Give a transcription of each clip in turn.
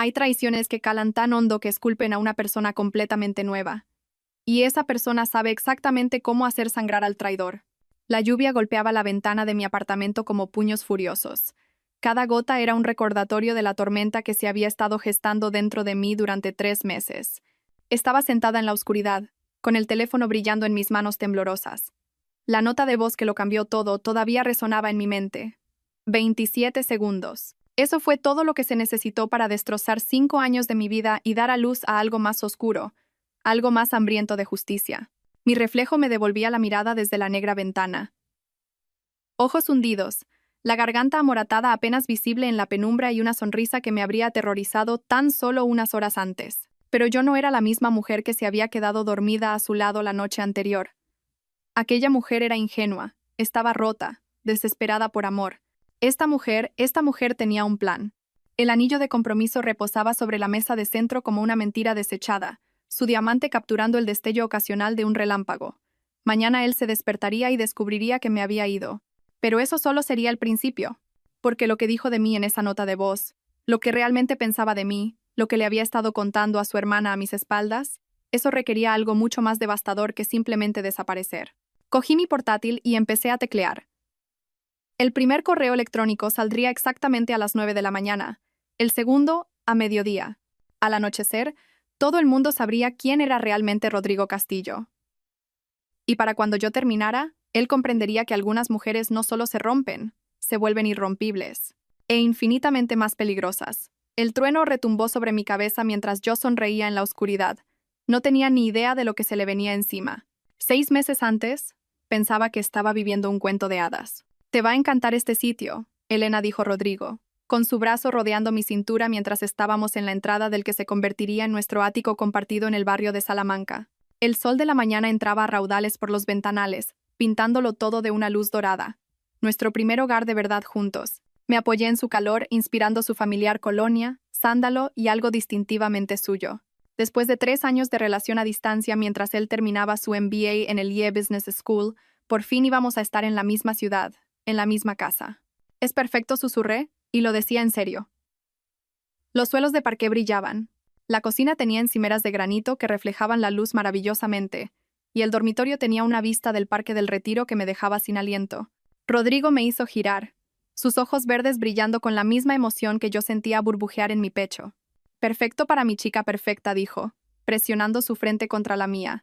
Hay traiciones que calan tan hondo que esculpen a una persona completamente nueva. Y esa persona sabe exactamente cómo hacer sangrar al traidor. La lluvia golpeaba la ventana de mi apartamento como puños furiosos. Cada gota era un recordatorio de la tormenta que se había estado gestando dentro de mí durante 3 meses. Estaba sentada en la oscuridad, con el teléfono brillando en mis manos temblorosas. La nota de voz que lo cambió todo todavía resonaba en mi mente. 27 segundos. Eso fue todo lo que se necesitó para destrozar 5 años de mi vida y dar a luz a algo más oscuro, algo más hambriento de justicia. Mi reflejo me devolvía la mirada desde la negra ventana. Ojos hundidos, la garganta amoratada apenas visible en la penumbra y una sonrisa que me habría aterrorizado tan solo unas horas antes. Pero yo no era la misma mujer que se había quedado dormida a su lado la noche anterior. Aquella mujer era ingenua, estaba rota, desesperada por amor. Esta mujer tenía un plan. El anillo de compromiso reposaba sobre la mesa de centro como una mentira desechada, su diamante capturando el destello ocasional de un relámpago. Mañana él se despertaría y descubriría que me había ido. Pero eso solo sería el principio, porque lo que dijo de mí en esa nota de voz, lo que realmente pensaba de mí, lo que le había estado contando a su hermana a mis espaldas, eso requería algo mucho más devastador que simplemente desaparecer. Cogí mi portátil y empecé a teclear. El primer correo electrónico saldría exactamente a las 9 de la mañana, el segundo a mediodía. Al anochecer, todo el mundo sabría quién era realmente Rodrigo Castillo. Y para cuando yo terminara, él comprendería que algunas mujeres no solo se rompen, se vuelven irrompibles, e infinitamente más peligrosas. El trueno retumbó sobre mi cabeza mientras yo sonreía en la oscuridad. No tenía ni idea de lo que se le venía encima. 6 meses antes, pensaba que estaba viviendo un cuento de hadas. «Te va a encantar este sitio», Elena dijo Rodrigo, con su brazo rodeando mi cintura mientras estábamos en la entrada del que se convertiría en nuestro ático compartido en el barrio de Salamanca. El sol de la mañana entraba a raudales por los ventanales, pintándolo todo de una luz dorada. Nuestro primer hogar de verdad juntos. Me apoyé en su calor, inspirando su familiar colonia, sándalo y algo distintivamente suyo. Después de 3 años de relación a distancia mientras él terminaba su MBA en el Yale Business School, por fin íbamos a estar en la misma ciudad, en la misma casa. «Es perfecto», susurré, y lo decía en serio. Los suelos de parqué brillaban. La cocina tenía encimeras de granito que reflejaban la luz maravillosamente, y el dormitorio tenía una vista del Parque del Retiro que me dejaba sin aliento. Rodrigo me hizo girar, sus ojos verdes brillando con la misma emoción que yo sentía burbujear en mi pecho. «Perfecto para mi chica perfecta», dijo, presionando su frente contra la mía.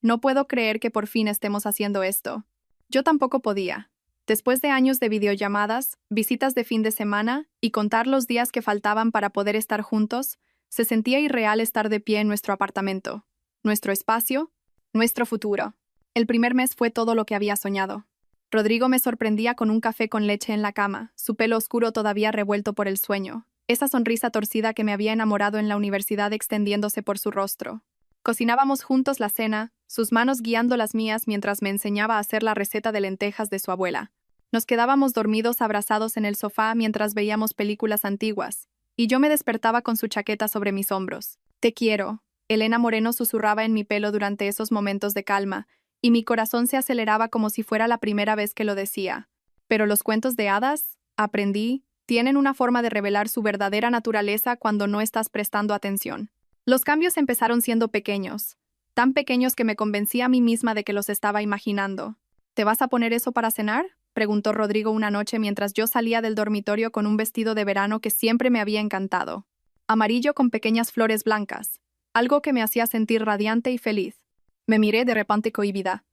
«No puedo creer que por fin estemos haciendo esto». Yo tampoco podía. Después de años de videollamadas, visitas de fin de semana y contar los días que faltaban para poder estar juntos, se sentía irreal estar de pie en nuestro apartamento, nuestro espacio, nuestro futuro. El primer mes fue todo lo que había soñado. Rodrigo me sorprendía con un café con leche en la cama, su pelo oscuro todavía revuelto por el sueño, esa sonrisa torcida que me había enamorado en la universidad extendiéndose por su rostro. Cocinábamos juntos la cena, sus manos guiando las mías mientras me enseñaba a hacer la receta de lentejas de su abuela. Nos quedábamos dormidos abrazados en el sofá mientras veíamos películas antiguas, y yo me despertaba con su chaqueta sobre mis hombros. «Te quiero», Elena Moreno susurraba en mi pelo durante esos momentos de calma, y mi corazón se aceleraba como si fuera la primera vez que lo decía. Pero los cuentos de hadas, aprendí, tienen una forma de revelar su verdadera naturaleza cuando no estás prestando atención. Los cambios empezaron siendo pequeños, tan pequeños que me convencí a mí misma de que los estaba imaginando. «¿Te vas a poner eso para cenar?», preguntó Rodrigo una noche mientras yo salía del dormitorio con un vestido de verano que siempre me había encantado. Amarillo con pequeñas flores blancas, algo que me hacía sentir radiante y feliz. Me miré de repente cohibida.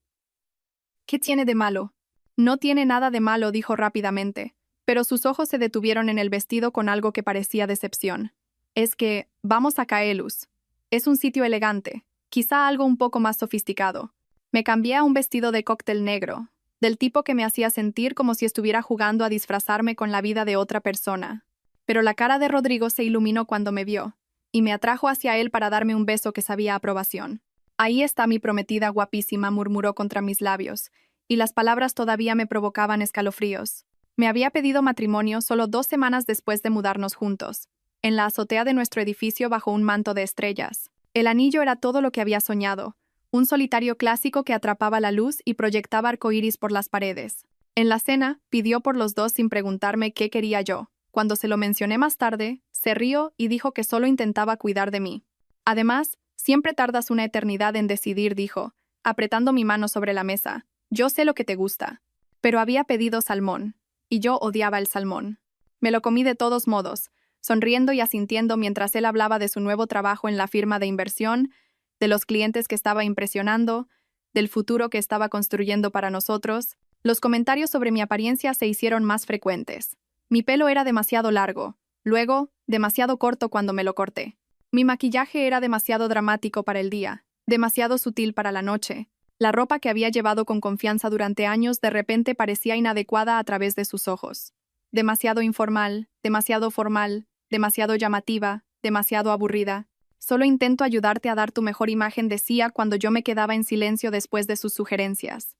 «¿Qué tiene de malo?». «No tiene nada de malo», dijo rápidamente, pero sus ojos se detuvieron en el vestido con algo que parecía decepción. «Es que, vamos a Caelus. Es un sitio elegante, quizá algo un poco más sofisticado». Me cambié a un vestido de cóctel negro, del tipo que me hacía sentir como si estuviera jugando a disfrazarme con la vida de otra persona. Pero la cara de Rodrigo se iluminó cuando me vio, y me atrajo hacia él para darme un beso que sabía a aprobación. «Ahí está mi prometida guapísima», murmuró contra mis labios, y las palabras todavía me provocaban escalofríos. Me había pedido matrimonio solo 2 semanas después de mudarnos juntos, en la azotea de nuestro edificio bajo un manto de estrellas. El anillo era todo lo que había soñado, un solitario clásico que atrapaba la luz y proyectaba arcoíris por las paredes. En la cena, pidió por los dos sin preguntarme qué quería yo. Cuando se lo mencioné más tarde, se rió y dijo que solo intentaba cuidar de mí. Además, siempre tardas una eternidad en decidir, dijo, apretando mi mano sobre la mesa. Yo sé lo que te gusta. Pero había pedido salmón, y yo odiaba el salmón. Me lo comí de todos modos, sonriendo y asintiendo mientras él hablaba de su nuevo trabajo en la firma de inversión, de los clientes que estaba impresionando, del futuro que estaba construyendo para nosotros. Los comentarios sobre mi apariencia se hicieron más frecuentes. Mi pelo era demasiado largo, luego, demasiado corto cuando me lo corté. Mi maquillaje era demasiado dramático para el día, demasiado sutil para la noche. La ropa que había llevado con confianza durante años de repente parecía inadecuada a través de sus ojos. Demasiado informal, demasiado formal, demasiado llamativa, demasiado aburrida. Solo intento ayudarte a dar tu mejor imagen, decía cuando yo me quedaba en silencio después de sus sugerencias.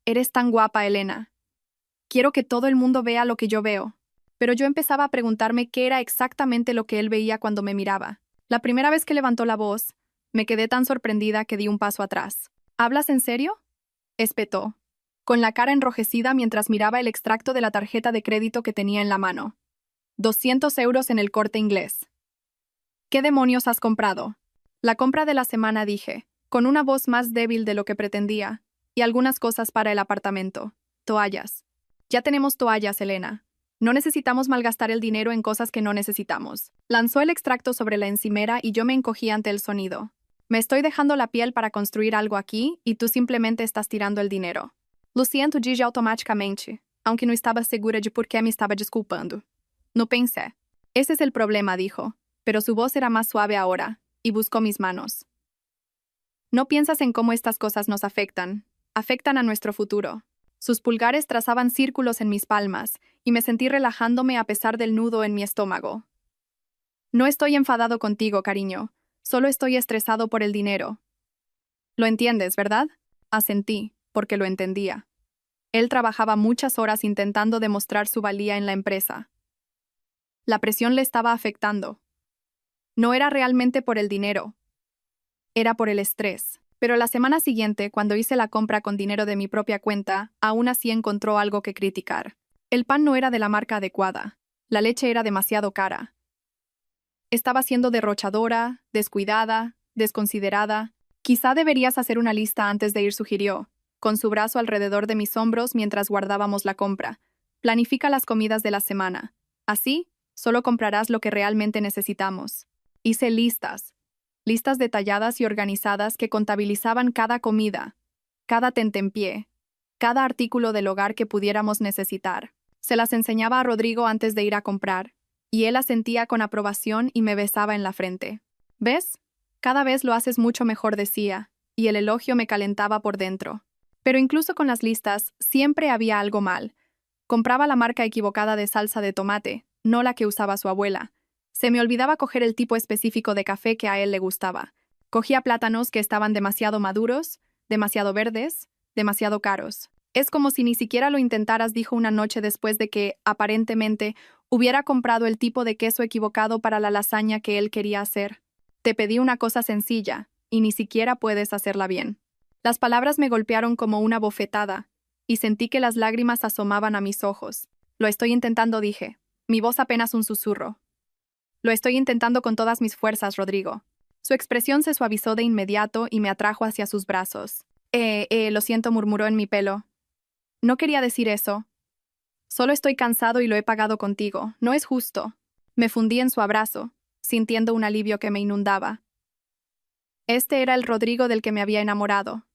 Eres tan guapa, Elena. Quiero que todo el mundo vea lo que yo veo. Pero yo empezaba a preguntarme qué era exactamente lo que él veía cuando me miraba. La primera vez que levantó la voz, me quedé tan sorprendida que di un paso atrás. ¿Hablas en serio?, espetó, con la cara enrojecida mientras miraba el extracto de la tarjeta de crédito que tenía en la mano. 200 euros en el Corte Inglés. ¿Qué demonios has comprado? La compra de la semana, dije, con una voz más débil de lo que pretendía, y algunas cosas para el apartamento. Toallas. Ya tenemos toallas, Elena. No necesitamos malgastar el dinero en cosas que no necesitamos. Lanzó el extracto sobre la encimera y yo me encogí ante el sonido. Me estoy dejando la piel para construir algo aquí y tú simplemente estás tirando el dinero. Lo siento, dije automáticamente, aunque no estaba segura de por qué me estaba disculpando. No pensé. Ese es el problema, dijo, pero su voz era más suave ahora, y buscó mis manos. No piensas en cómo estas cosas nos afectan a nuestro futuro. Sus pulgares trazaban círculos en mis palmas, y me sentí relajándome a pesar del nudo en mi estómago. No estoy enfadado contigo, cariño. Solo estoy estresado por el dinero. ¿Lo entiendes, verdad? Asentí, porque lo entendía. Él trabajaba muchas horas intentando demostrar su valía en la empresa. La presión le estaba afectando. No era realmente por el dinero. Era por el estrés. Pero la semana siguiente, cuando hice la compra con dinero de mi propia cuenta, aún así encontró algo que criticar. El pan no era de la marca adecuada. La leche era demasiado cara. Estaba siendo derrochadora, descuidada, desconsiderada. Quizá deberías hacer una lista antes de ir, sugirió, con su brazo alrededor de mis hombros mientras guardábamos la compra. Planifica las comidas de la semana. Así, solo comprarás lo que realmente necesitamos. Hice listas detalladas y organizadas que contabilizaban cada comida, cada tentempié, cada artículo del hogar que pudiéramos necesitar. Se las enseñaba a Rodrigo antes de ir a comprar, y él asentía con aprobación y me besaba en la frente. ¿Ves? Cada vez lo haces mucho mejor, decía, y el elogio me calentaba por dentro. Pero incluso con las listas, siempre había algo mal. Compraba la marca equivocada de salsa de tomate, no la que usaba su abuela. Se me olvidaba coger el tipo específico de café que a él le gustaba. Cogía plátanos que estaban demasiado maduros, demasiado verdes, demasiado caros. Es como si ni siquiera lo intentaras, dijo una noche después de que, aparentemente, hubiera comprado el tipo de queso equivocado para la lasaña que él quería hacer. Te pedí una cosa sencilla, y ni siquiera puedes hacerla bien. Las palabras me golpearon como una bofetada, y sentí que las lágrimas asomaban a mis ojos. Lo estoy intentando, dije. Mi voz apenas un susurro. Lo estoy intentando con todas mis fuerzas, Rodrigo. Su expresión se suavizó de inmediato y me atrajo hacia sus brazos. Lo siento, murmuró en mi pelo. No quería decir eso. Solo estoy cansado y lo he pagado contigo. No es justo. Me fundí en su abrazo, sintiendo un alivio que me inundaba. Este era el Rodrigo del que me había enamorado.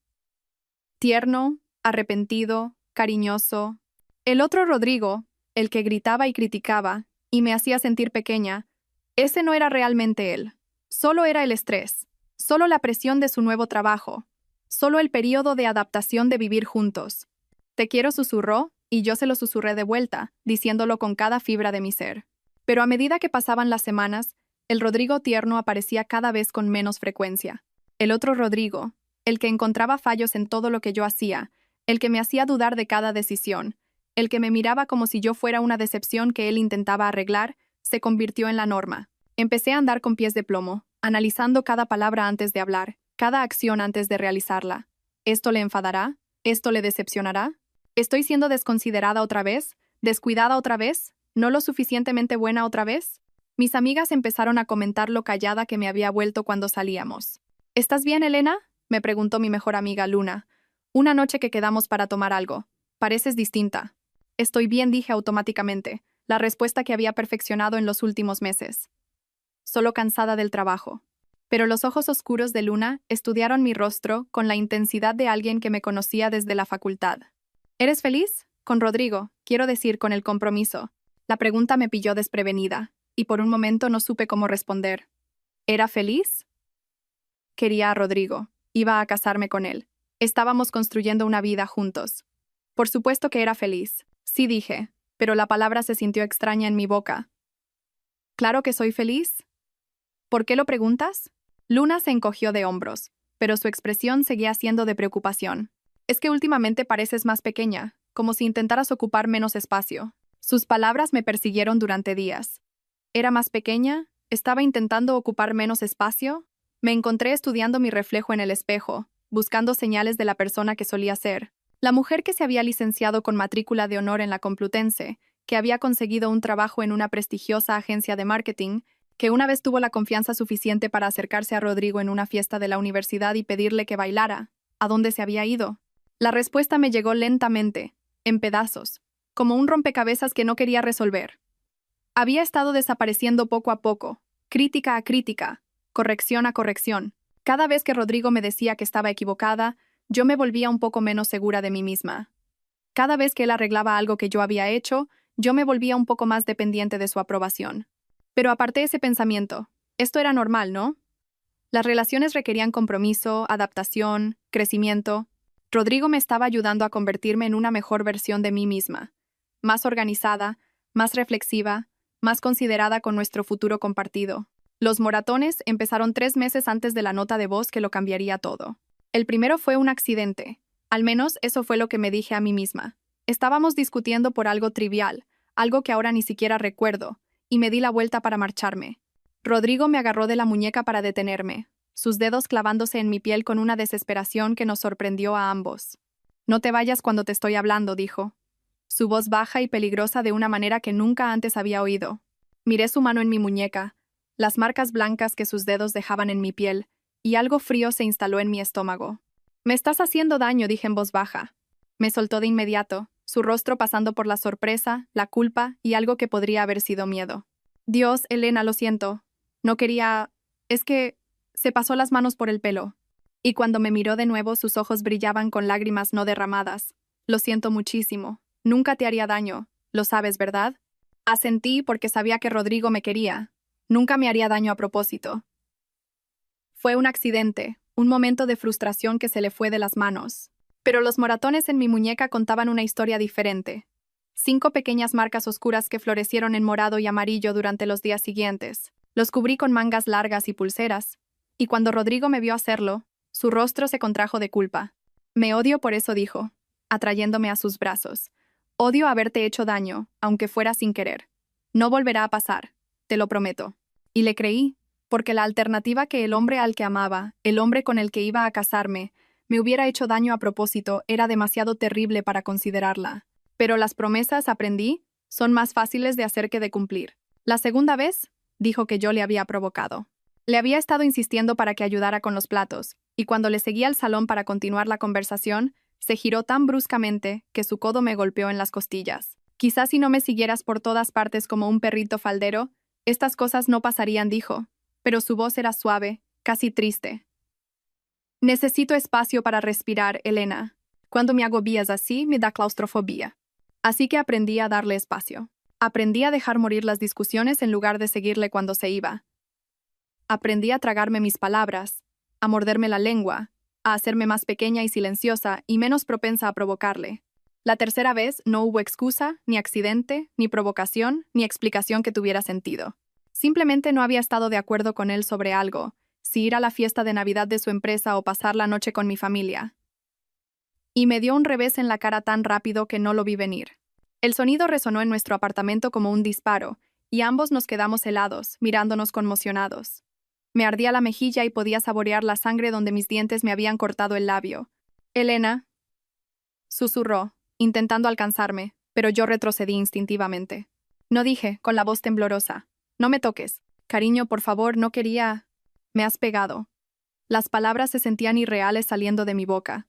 Tierno, arrepentido, cariñoso. El otro Rodrigo, el que gritaba y criticaba, y me hacía sentir pequeña, ese no era realmente él. Solo era el estrés, solo la presión de su nuevo trabajo, solo el periodo de adaptación de vivir juntos. Te quiero, susurró, y yo se lo susurré de vuelta, diciéndolo con cada fibra de mi ser. Pero a medida que pasaban las semanas, el Rodrigo tierno aparecía cada vez con menos frecuencia. El otro Rodrigo, el que encontraba fallos en todo lo que yo hacía, el que me hacía dudar de cada decisión, el que me miraba como si yo fuera una decepción que él intentaba arreglar, se convirtió en la norma. Empecé a andar con pies de plomo, analizando cada palabra antes de hablar, cada acción antes de realizarla. ¿Esto le enfadará? ¿Esto le decepcionará? ¿Estoy siendo desconsiderada otra vez? ¿Descuidada otra vez? ¿No lo suficientemente buena otra vez? Mis amigas empezaron a comentar lo callada que me había vuelto cuando salíamos. ¿Estás bien, Elena?, me preguntó mi mejor amiga Luna. Una noche que quedamos para tomar algo. Pareces distinta. Estoy bien, dije automáticamente, la respuesta que había perfeccionado en los últimos meses. Solo cansada del trabajo. Pero los ojos oscuros de Luna estudiaron mi rostro con la intensidad de alguien que me conocía desde la facultad. ¿Eres feliz? Con Rodrigo, quiero decir, con el compromiso. La pregunta me pilló desprevenida, y por un momento no supe cómo responder. ¿Era feliz? Quería a Rodrigo. Iba a casarme con él. Estábamos construyendo una vida juntos. Por supuesto que era feliz. Sí, dije, pero la palabra se sintió extraña en mi boca. ¿Claro que soy feliz? ¿Por qué lo preguntas? Luna se encogió de hombros, pero su expresión seguía siendo de preocupación. Es que últimamente pareces más pequeña, como si intentaras ocupar menos espacio. Sus palabras me persiguieron durante días. ¿Era más pequeña? ¿Estaba intentando ocupar menos espacio? Me encontré estudiando mi reflejo en el espejo, buscando señales de la persona que solía ser. La mujer que se había licenciado con matrícula de honor en la Complutense, que había conseguido un trabajo en una prestigiosa agencia de marketing, que una vez tuvo la confianza suficiente para acercarse a Rodrigo en una fiesta de la universidad y pedirle que bailara. ¿A dónde se había ido? La respuesta me llegó lentamente, en pedazos, como un rompecabezas que no quería resolver. Había estado desapareciendo poco a poco, crítica a crítica, corrección a corrección. Cada vez que Rodrigo me decía que estaba equivocada, yo me volvía un poco menos segura de mí misma. Cada vez que él arreglaba algo que yo había hecho, yo me volvía un poco más dependiente de su aprobación. Pero aparté ese pensamiento. Esto era normal, ¿no? Las relaciones requerían compromiso, adaptación, crecimiento. Rodrigo me estaba ayudando a convertirme en una mejor versión de mí misma, más organizada, más reflexiva, más considerada con nuestro futuro compartido. Los moratones empezaron 3 meses antes de la nota de voz que lo cambiaría todo. El primero fue un accidente. Al menos eso fue lo que me dije a mí misma. Estábamos discutiendo por algo trivial, algo que ahora ni siquiera recuerdo, y me di la vuelta para marcharme. Rodrigo me agarró de la muñeca para detenerme, sus dedos clavándose en mi piel con una desesperación que nos sorprendió a ambos. «No te vayas cuando te estoy hablando», dijo. Su voz baja y peligrosa de una manera que nunca antes había oído. Miré su mano en mi muñeca, las marcas blancas que sus dedos dejaban en mi piel, y algo frío se instaló en mi estómago. «Me estás haciendo daño», dije en voz baja. Me soltó de inmediato, su rostro pasando por la sorpresa, la culpa y algo que podría haber sido miedo. «Dios, Elena, lo siento. No quería... Es que...» Se pasó las manos por el pelo. Y cuando me miró de nuevo, sus ojos brillaban con lágrimas no derramadas. «Lo siento muchísimo. Nunca te haría daño. Lo sabes, ¿verdad?» Asentí porque sabía que Rodrigo me quería. Nunca me haría daño a propósito. Fue un accidente, un momento de frustración que se le fue de las manos. Pero los moratones en mi muñeca contaban una historia diferente. 5 pequeñas marcas oscuras que florecieron en morado y amarillo durante los días siguientes. Los cubrí con mangas largas y pulseras. Y cuando Rodrigo me vio hacerlo, su rostro se contrajo de culpa. «Me odio por eso», dijo, atrayéndome a sus brazos. «Odio haberte hecho daño, aunque fuera sin querer. No volverá a pasar, te lo prometo». Y le creí, porque la alternativa que el hombre al que amaba, el hombre con el que iba a casarme, me hubiera hecho daño a propósito era demasiado terrible para considerarla. Pero las promesas, aprendí, son más fáciles de hacer que de cumplir. La segunda vez, dijo que yo le había provocado. Le había estado insistiendo para que ayudara con los platos, y cuando le seguí al salón para continuar la conversación, se giró tan bruscamente que su codo me golpeó en las costillas. «Quizás si no me siguieras por todas partes como un perrito faldero, estas cosas no pasarían», dijo, pero su voz era suave, casi triste. «Necesito espacio para respirar, Elena. Cuando me agobias así, me da claustrofobia». Así que aprendí a darle espacio. Aprendí a dejar morir las discusiones en lugar de seguirle cuando se iba. Aprendí a tragarme mis palabras, a morderme la lengua, a hacerme más pequeña y silenciosa y menos propensa a provocarle. La tercera vez no hubo excusa, ni accidente, ni provocación, ni explicación que tuviera sentido. Simplemente no había estado de acuerdo con él sobre algo, si ir a la fiesta de Navidad de su empresa o pasar la noche con mi familia. Y me dio un revés en la cara tan rápido que no lo vi venir. El sonido resonó en nuestro apartamento como un disparo, y ambos nos quedamos helados, mirándonos conmocionados. Me ardía la mejilla y podía saborear la sangre donde mis dientes me habían cortado el labio. «Elena», susurró, intentando alcanzarme, pero yo retrocedí instintivamente. No dije, con la voz temblorosa. No me toques. Cariño, por favor, no quería. Me has pegado. Las palabras se sentían irreales saliendo de mi boca.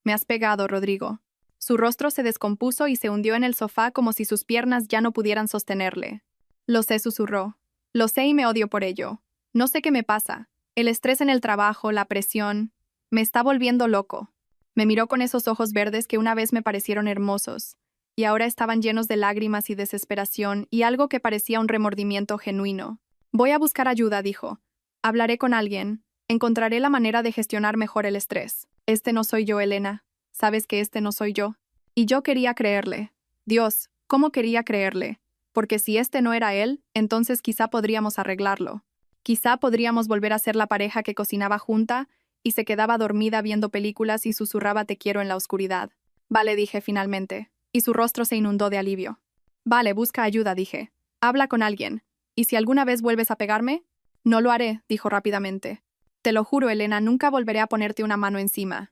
Me has pegado, Rodrigo. Su rostro se descompuso y se hundió en el sofá como si sus piernas ya no pudieran sostenerle. Lo sé, susurró. Lo sé y me odio por ello. No sé qué me pasa. El estrés en el trabajo, la presión. Me está volviendo loco. Me miró con esos ojos verdes que una vez me parecieron hermosos, y ahora estaban llenos de lágrimas y desesperación y algo que parecía un remordimiento genuino. Voy a buscar ayuda, dijo. Hablaré con alguien. Encontraré la manera de gestionar mejor el estrés. Este no soy yo, Elena. Sabes que este no soy yo. Y yo quería creerle. Dios, ¿cómo quería creerle? Porque si este no era él, entonces quizá podríamos arreglarlo. Quizá podríamos volver a ser la pareja que cocinaba junta y se quedaba dormida viendo películas y susurraba te quiero en la oscuridad. Vale, dije finalmente, y su rostro se inundó de alivio. Vale, busca ayuda, dije. Habla con alguien. ¿Y si alguna vez vuelves a pegarme? No lo haré, dijo rápidamente. Te lo juro, Elena, nunca volveré a ponerte una mano encima.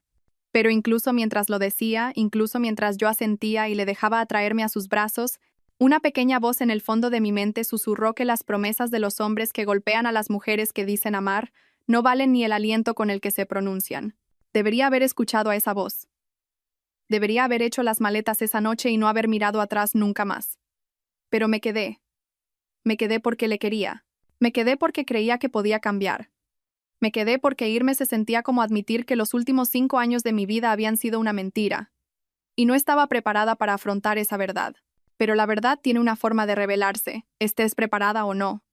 Pero incluso mientras lo decía, incluso mientras yo asentía y le dejaba atraerme a sus brazos, una pequeña voz en el fondo de mi mente susurró que las promesas de los hombres que golpean a las mujeres que dicen amar no valen ni el aliento con el que se pronuncian. Debería haber escuchado a esa voz. Debería haber hecho las maletas esa noche y no haber mirado atrás nunca más. Pero me quedé. Me quedé porque le quería. Me quedé porque creía que podía cambiar. Me quedé porque irme se sentía como admitir que los últimos 5 años de mi vida habían sido una mentira. Y no estaba preparada para afrontar esa verdad. Pero la verdad tiene una forma de revelarse, estés preparada o no.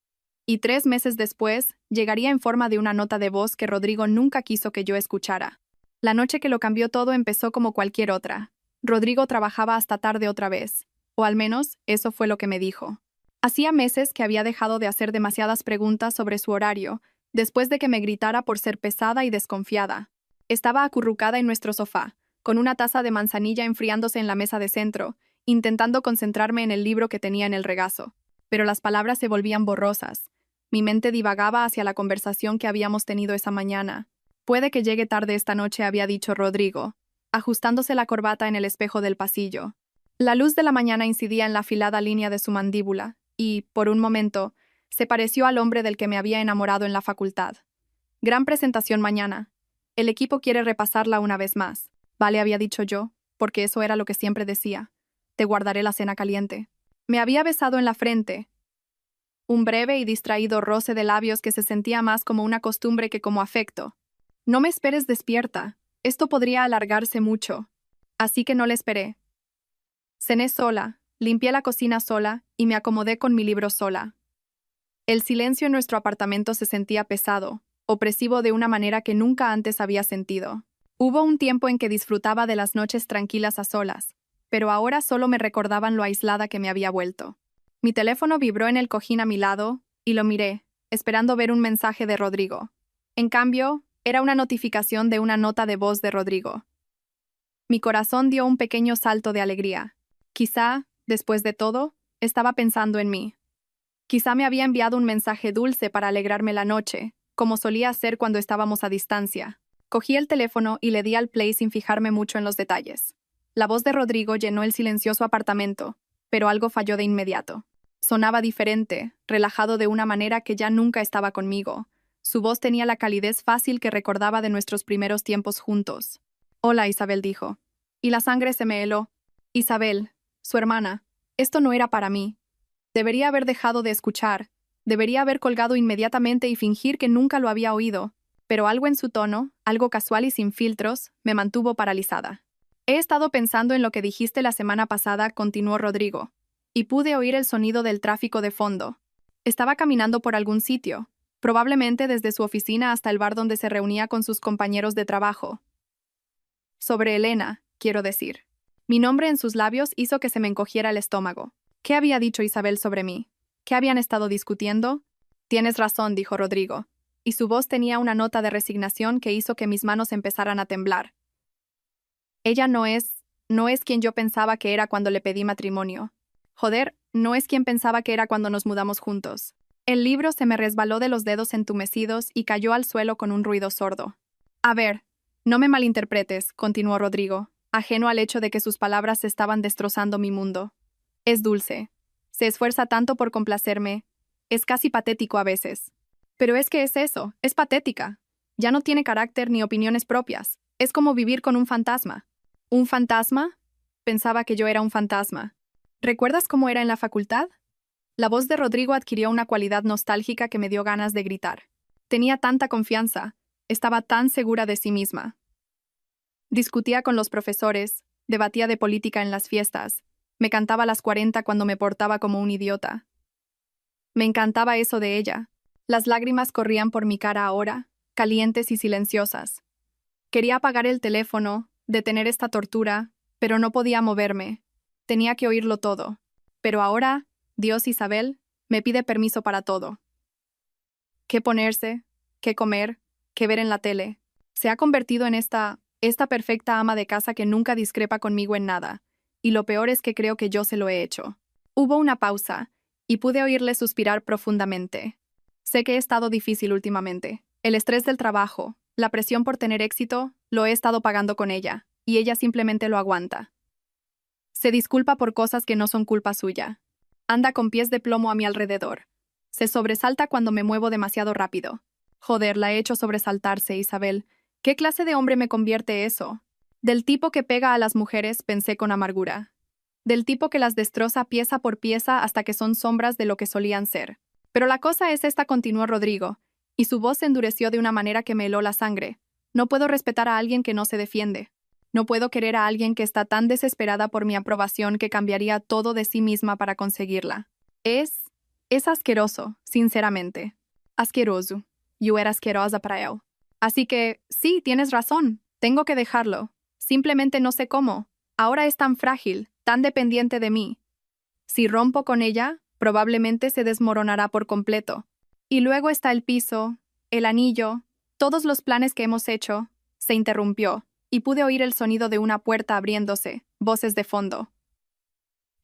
Y 3 meses después, llegaría en forma de una nota de voz que Rodrigo nunca quiso que yo escuchara. La noche que lo cambió todo empezó como cualquier otra. Rodrigo trabajaba hasta tarde otra vez. O al menos, eso fue lo que me dijo. Hacía meses que había dejado de hacer demasiadas preguntas sobre su horario, después de que me gritara por ser pesada y desconfiada. Estaba acurrucada en nuestro sofá, con una taza de manzanilla enfriándose en la mesa de centro, intentando concentrarme en el libro que tenía en el regazo. Pero las palabras se volvían borrosas. Mi mente divagaba hacia la conversación que habíamos tenido esa mañana. Puede que llegue tarde esta noche, había dicho Rodrigo, ajustándose la corbata en el espejo del pasillo. La luz de la mañana incidía en la afilada línea de su mandíbula, y, por un momento, se pareció al hombre del que me había enamorado en la facultad. Gran presentación mañana. El equipo quiere repasarla una vez más. Vale, había dicho yo, porque eso era lo que siempre decía. Te guardaré la cena caliente. Me había besado en la frente. Un breve y distraído roce de labios que se sentía más como una costumbre que como afecto. No me esperes despierta. Esto podría alargarse mucho. Así que no le esperé. Cené sola, limpié la cocina sola y me acomodé con mi libro sola. El silencio en nuestro apartamento se sentía pesado, opresivo de una manera que nunca antes había sentido. Hubo un tiempo en que disfrutaba de las noches tranquilas a solas, pero ahora solo me recordaban lo aislada que me había vuelto. Mi teléfono vibró en el cojín a mi lado, y lo miré, esperando ver un mensaje de Rodrigo. En cambio, era una notificación de una nota de voz de Rodrigo. Mi corazón dio un pequeño salto de alegría. Quizá, después de todo, estaba pensando en mí. Quizá me había enviado un mensaje dulce para alegrarme la noche, como solía hacer cuando estábamos a distancia. Cogí el teléfono y le di al play sin fijarme mucho en los detalles. La voz de Rodrigo llenó el silencioso apartamento, pero algo falló de inmediato. Sonaba diferente, relajado de una manera que ya nunca estaba conmigo. Su voz tenía la calidez fácil que recordaba de nuestros primeros tiempos juntos. Hola, Isabel, dijo. Y la sangre se me heló. Isabel, su hermana. Esto no era para mí. Debería haber dejado de escuchar. Debería haber colgado inmediatamente y fingir que nunca lo había oído. Pero algo en su tono, algo casual y sin filtros, me mantuvo paralizada. He estado pensando en lo que dijiste la semana pasada, continuó Rodrigo, y pude oír el sonido del tráfico de fondo. Estaba caminando por algún sitio, probablemente desde su oficina hasta el bar donde se reunía con sus compañeros de trabajo. Sobre Elena, quiero decir. Mi nombre en sus labios hizo que se me encogiera el estómago. ¿Qué había dicho Isabel sobre mí? ¿Qué habían estado discutiendo? Tienes razón, dijo Rodrigo, y su voz tenía una nota de resignación que hizo que mis manos empezaran a temblar. Ella no es quien yo pensaba que era cuando le pedí matrimonio. Joder, no es quien pensaba que era cuando nos mudamos juntos. El libro se me resbaló de los dedos entumecidos y cayó al suelo con un ruido sordo. A ver, no me malinterpretes, continuó Rodrigo, ajeno al hecho de que sus palabras estaban destrozando mi mundo. Es dulce. Se esfuerza tanto por complacerme. Es casi patético a veces. Pero es que es eso, es patética. Ya no tiene carácter ni opiniones propias. Es como vivir con un fantasma. ¿Un fantasma? Pensaba que yo era un fantasma. ¿Recuerdas cómo era en la facultad? La voz de Rodrigo adquirió una cualidad nostálgica que me dio ganas de gritar. Tenía tanta confianza, estaba tan segura de sí misma. Discutía con los profesores, debatía de política en las fiestas, me cantaba las 40 cuando me portaba como un idiota. Me encantaba eso de ella. Las lágrimas corrían por mi cara ahora, calientes y silenciosas. Quería apagar el teléfono, detener esta tortura, pero no podía moverme. Tenía que oírlo todo. Pero ahora, Dios Isabel, me pide permiso para todo. ¿Qué ponerse? ¿Qué comer? ¿Qué ver en la tele? Se ha convertido en esta perfecta ama de casa que nunca discrepa conmigo en nada. Y lo peor es que creo que yo se lo he hecho. Hubo una pausa, y pude oírle suspirar profundamente. Sé que he estado difícil últimamente. El estrés del trabajo, la presión por tener éxito, lo he estado pagando con ella, y ella simplemente lo aguanta. Se disculpa por cosas que no son culpa suya. Anda con pies de plomo a mi alrededor. Se sobresalta cuando me muevo demasiado rápido. Joder, la he hecho sobresaltarse, Isabel. ¿Qué clase de hombre me convierte eso? Del tipo que pega a las mujeres, pensé con amargura. Del tipo que las destroza pieza por pieza hasta que son sombras de lo que solían ser. Pero la cosa es esta, continuó Rodrigo, y su voz se endureció de una manera que me heló la sangre. No puedo respetar a alguien que no se defiende. No puedo querer a alguien que está tan desesperada por mi aprobación que cambiaría todo de sí misma para conseguirla. Es asqueroso, sinceramente. Asqueroso. Yo era asquerosa para él. Así que, sí, tienes razón. Tengo que dejarlo. Simplemente no sé cómo. Ahora es tan frágil, tan dependiente de mí. Si rompo con ella, probablemente se desmoronará por completo. Y luego está el piso, el anillo, todos los planes que hemos hecho. Se interrumpió, y pude oír el sonido de una puerta abriéndose, voces de fondo.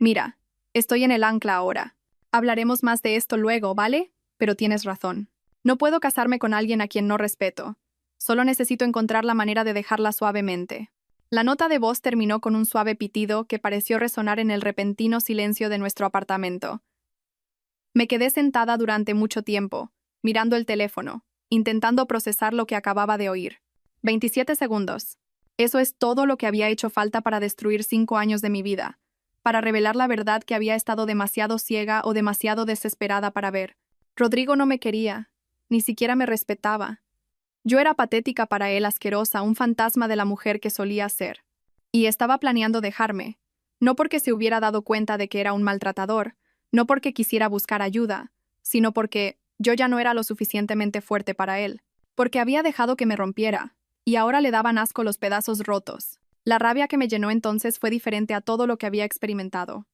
Mira, estoy en el ancla ahora. Hablaremos más de esto luego, ¿vale? Pero tienes razón. No puedo casarme con alguien a quien no respeto. Solo necesito encontrar la manera de dejarla suavemente. La nota de voz terminó con un suave pitido que pareció resonar en el repentino silencio de nuestro apartamento. Me quedé sentada durante mucho tiempo, mirando el teléfono, intentando procesar lo que acababa de oír. 27 segundos. Eso es todo lo que había hecho falta para destruir 5 años de mi vida, para revelar la verdad que había estado demasiado ciega o demasiado desesperada para ver. Rodrigo no me quería, ni siquiera me respetaba. Yo era patética para él, asquerosa, un fantasma de la mujer que solía ser. Y estaba planeando dejarme, no porque se hubiera dado cuenta de que era un maltratador, no porque quisiera buscar ayuda, sino porque yo ya no era lo suficientemente fuerte para él, porque había dejado que me rompiera, y ahora le daban asco los pedazos rotos. La rabia que me llenó entonces fue diferente a todo lo que había experimentado.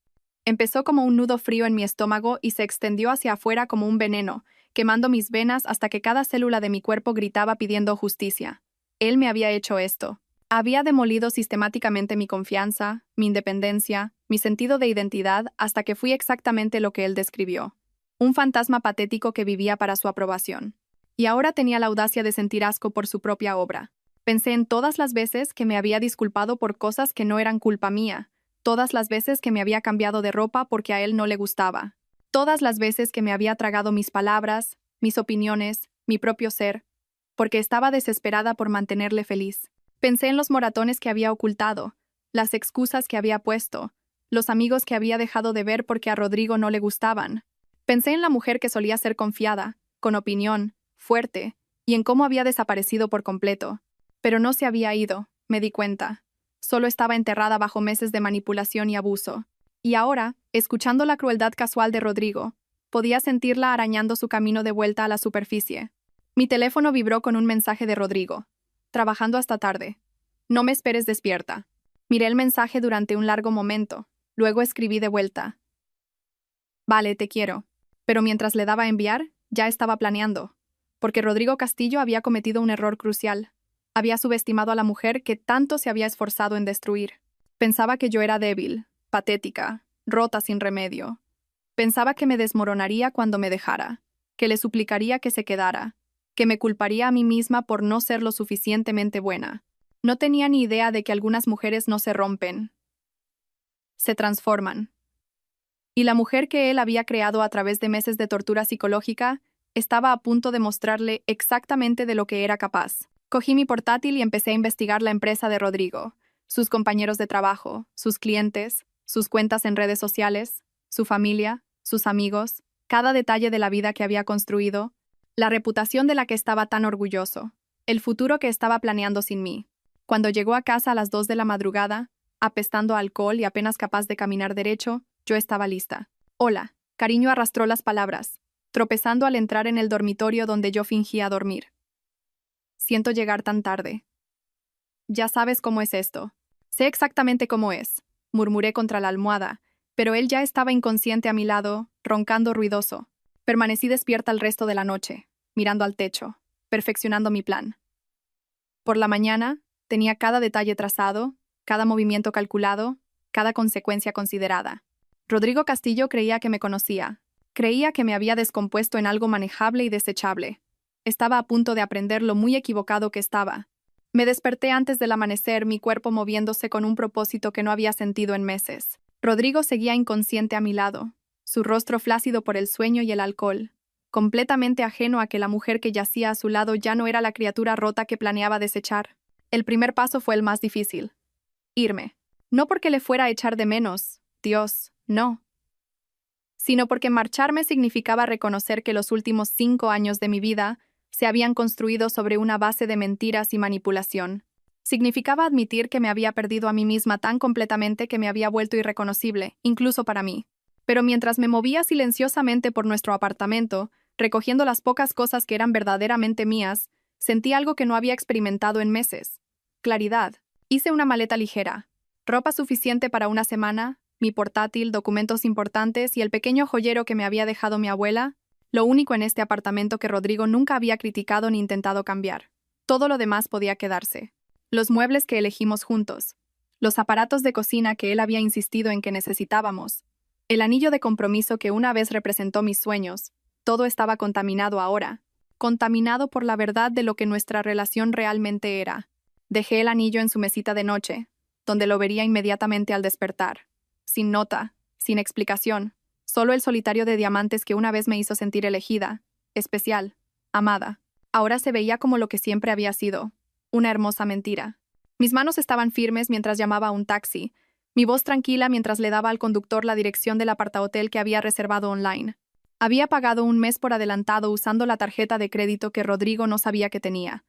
Empezó como un nudo frío en mi estómago y se extendió hacia afuera como un veneno, quemando mis venas hasta que cada célula de mi cuerpo gritaba pidiendo justicia. Él me había hecho esto. Había demolido sistemáticamente mi confianza, mi independencia, mi sentido de identidad hasta que fui exactamente lo que él describió. Un fantasma patético que vivía para su aprobación. Y ahora tenía la audacia de sentir asco por su propia obra. Pensé en todas las veces que me había disculpado por cosas que no eran culpa mía, todas las veces que me había cambiado de ropa porque a él no le gustaba, todas las veces que me había tragado mis palabras, mis opiniones, mi propio ser, porque estaba desesperada por mantenerle feliz. Pensé en los moratones que había ocultado, las excusas que había puesto, los amigos que había dejado de ver porque a Rodrigo no le gustaban. Pensé en la mujer que solía ser confiada, con opinión, fuerte, y en cómo había desaparecido por completo. Pero no se había ido, me di cuenta. Solo estaba enterrada bajo meses de manipulación y abuso. Y ahora, escuchando la crueldad casual de Rodrigo, podía sentirla arañando su camino de vuelta a la superficie. Mi teléfono vibró con un mensaje de Rodrigo. Trabajando hasta tarde. No me esperes despierta. Miré el mensaje durante un largo momento. Luego escribí de vuelta. Vale, te quiero. Pero mientras le daba a enviar, ya estaba planeando. Porque Rodrigo Castillo había cometido un error crucial. Había subestimado a la mujer que tanto se había esforzado en destruir. Pensaba que yo era débil, patética, rota sin remedio. Pensaba que me desmoronaría cuando me dejara, que le suplicaría que se quedara, que me culparía a mí misma por no ser lo suficientemente buena. No tenía ni idea de que algunas mujeres no se rompen. Se transforman. Y la mujer que él había creado a través de meses de tortura psicológica estaba a punto de mostrarle exactamente de lo que era capaz. Cogí mi portátil y empecé a investigar la empresa de Rodrigo, sus compañeros de trabajo, sus clientes, sus cuentas en redes sociales, su familia, sus amigos, cada detalle de la vida que había construido, la reputación de la que estaba tan orgulloso, el futuro que estaba planeando sin mí. Cuando llegó a casa a las 2 de la madrugada, apestando a alcohol y apenas capaz de caminar derecho, yo estaba lista. Hola, cariño arrastró las palabras, tropezando al entrar en el dormitorio donde yo fingía dormir. Siento llegar tan tarde. Ya sabes cómo es esto. Sé exactamente cómo es, murmuré contra la almohada, pero él ya estaba inconsciente a mi lado, roncando ruidoso. Permanecí despierta el resto de la noche, mirando al techo, perfeccionando mi plan. Por la mañana, tenía cada detalle trazado, cada movimiento calculado, cada consecuencia considerada. Rodrigo Castillo creía que me conocía. Creía que me había descompuesto en algo manejable y desechable. Estaba a punto de aprender lo muy equivocado que estaba. Me desperté antes del amanecer, mi cuerpo moviéndose con un propósito que no había sentido en meses. Rodrigo seguía inconsciente a mi lado, su rostro flácido por el sueño y el alcohol, completamente ajeno a que la mujer que yacía a su lado ya no era la criatura rota que planeaba desechar. El primer paso fue el más difícil. Irme. No porque le fuera a echar de menos, Dios, no. Sino porque marcharme significaba reconocer que los últimos 5 años de mi vida se habían construido sobre una base de mentiras y manipulación. Significaba admitir que me había perdido a mí misma tan completamente que me había vuelto irreconocible, incluso para mí. Pero mientras me movía silenciosamente por nuestro apartamento, recogiendo las pocas cosas que eran verdaderamente mías, sentí algo que no había experimentado en meses. Claridad. Hice una maleta ligera. Ropa suficiente para una semana, mi portátil, documentos importantes y el pequeño joyero que me había dejado mi abuela, lo único en este apartamento que Rodrigo nunca había criticado ni intentado cambiar. Todo lo demás podía quedarse. Los muebles que elegimos juntos, los aparatos de cocina que él había insistido en que necesitábamos, el anillo de compromiso que una vez representó mis sueños, todo estaba contaminado ahora, contaminado por la verdad de lo que nuestra relación realmente era. Dejé el anillo en su mesita de noche, donde lo vería inmediatamente al despertar. Sin nota, sin explicación, solo el solitario de diamantes que una vez me hizo sentir elegida, especial, amada. Ahora se veía como lo que siempre había sido, una hermosa mentira. Mis manos estaban firmes mientras llamaba a un taxi, mi voz tranquila mientras le daba al conductor la dirección del apartahotel que había reservado online. Había pagado un mes por adelantado usando la tarjeta de crédito que Rodrigo no sabía que tenía,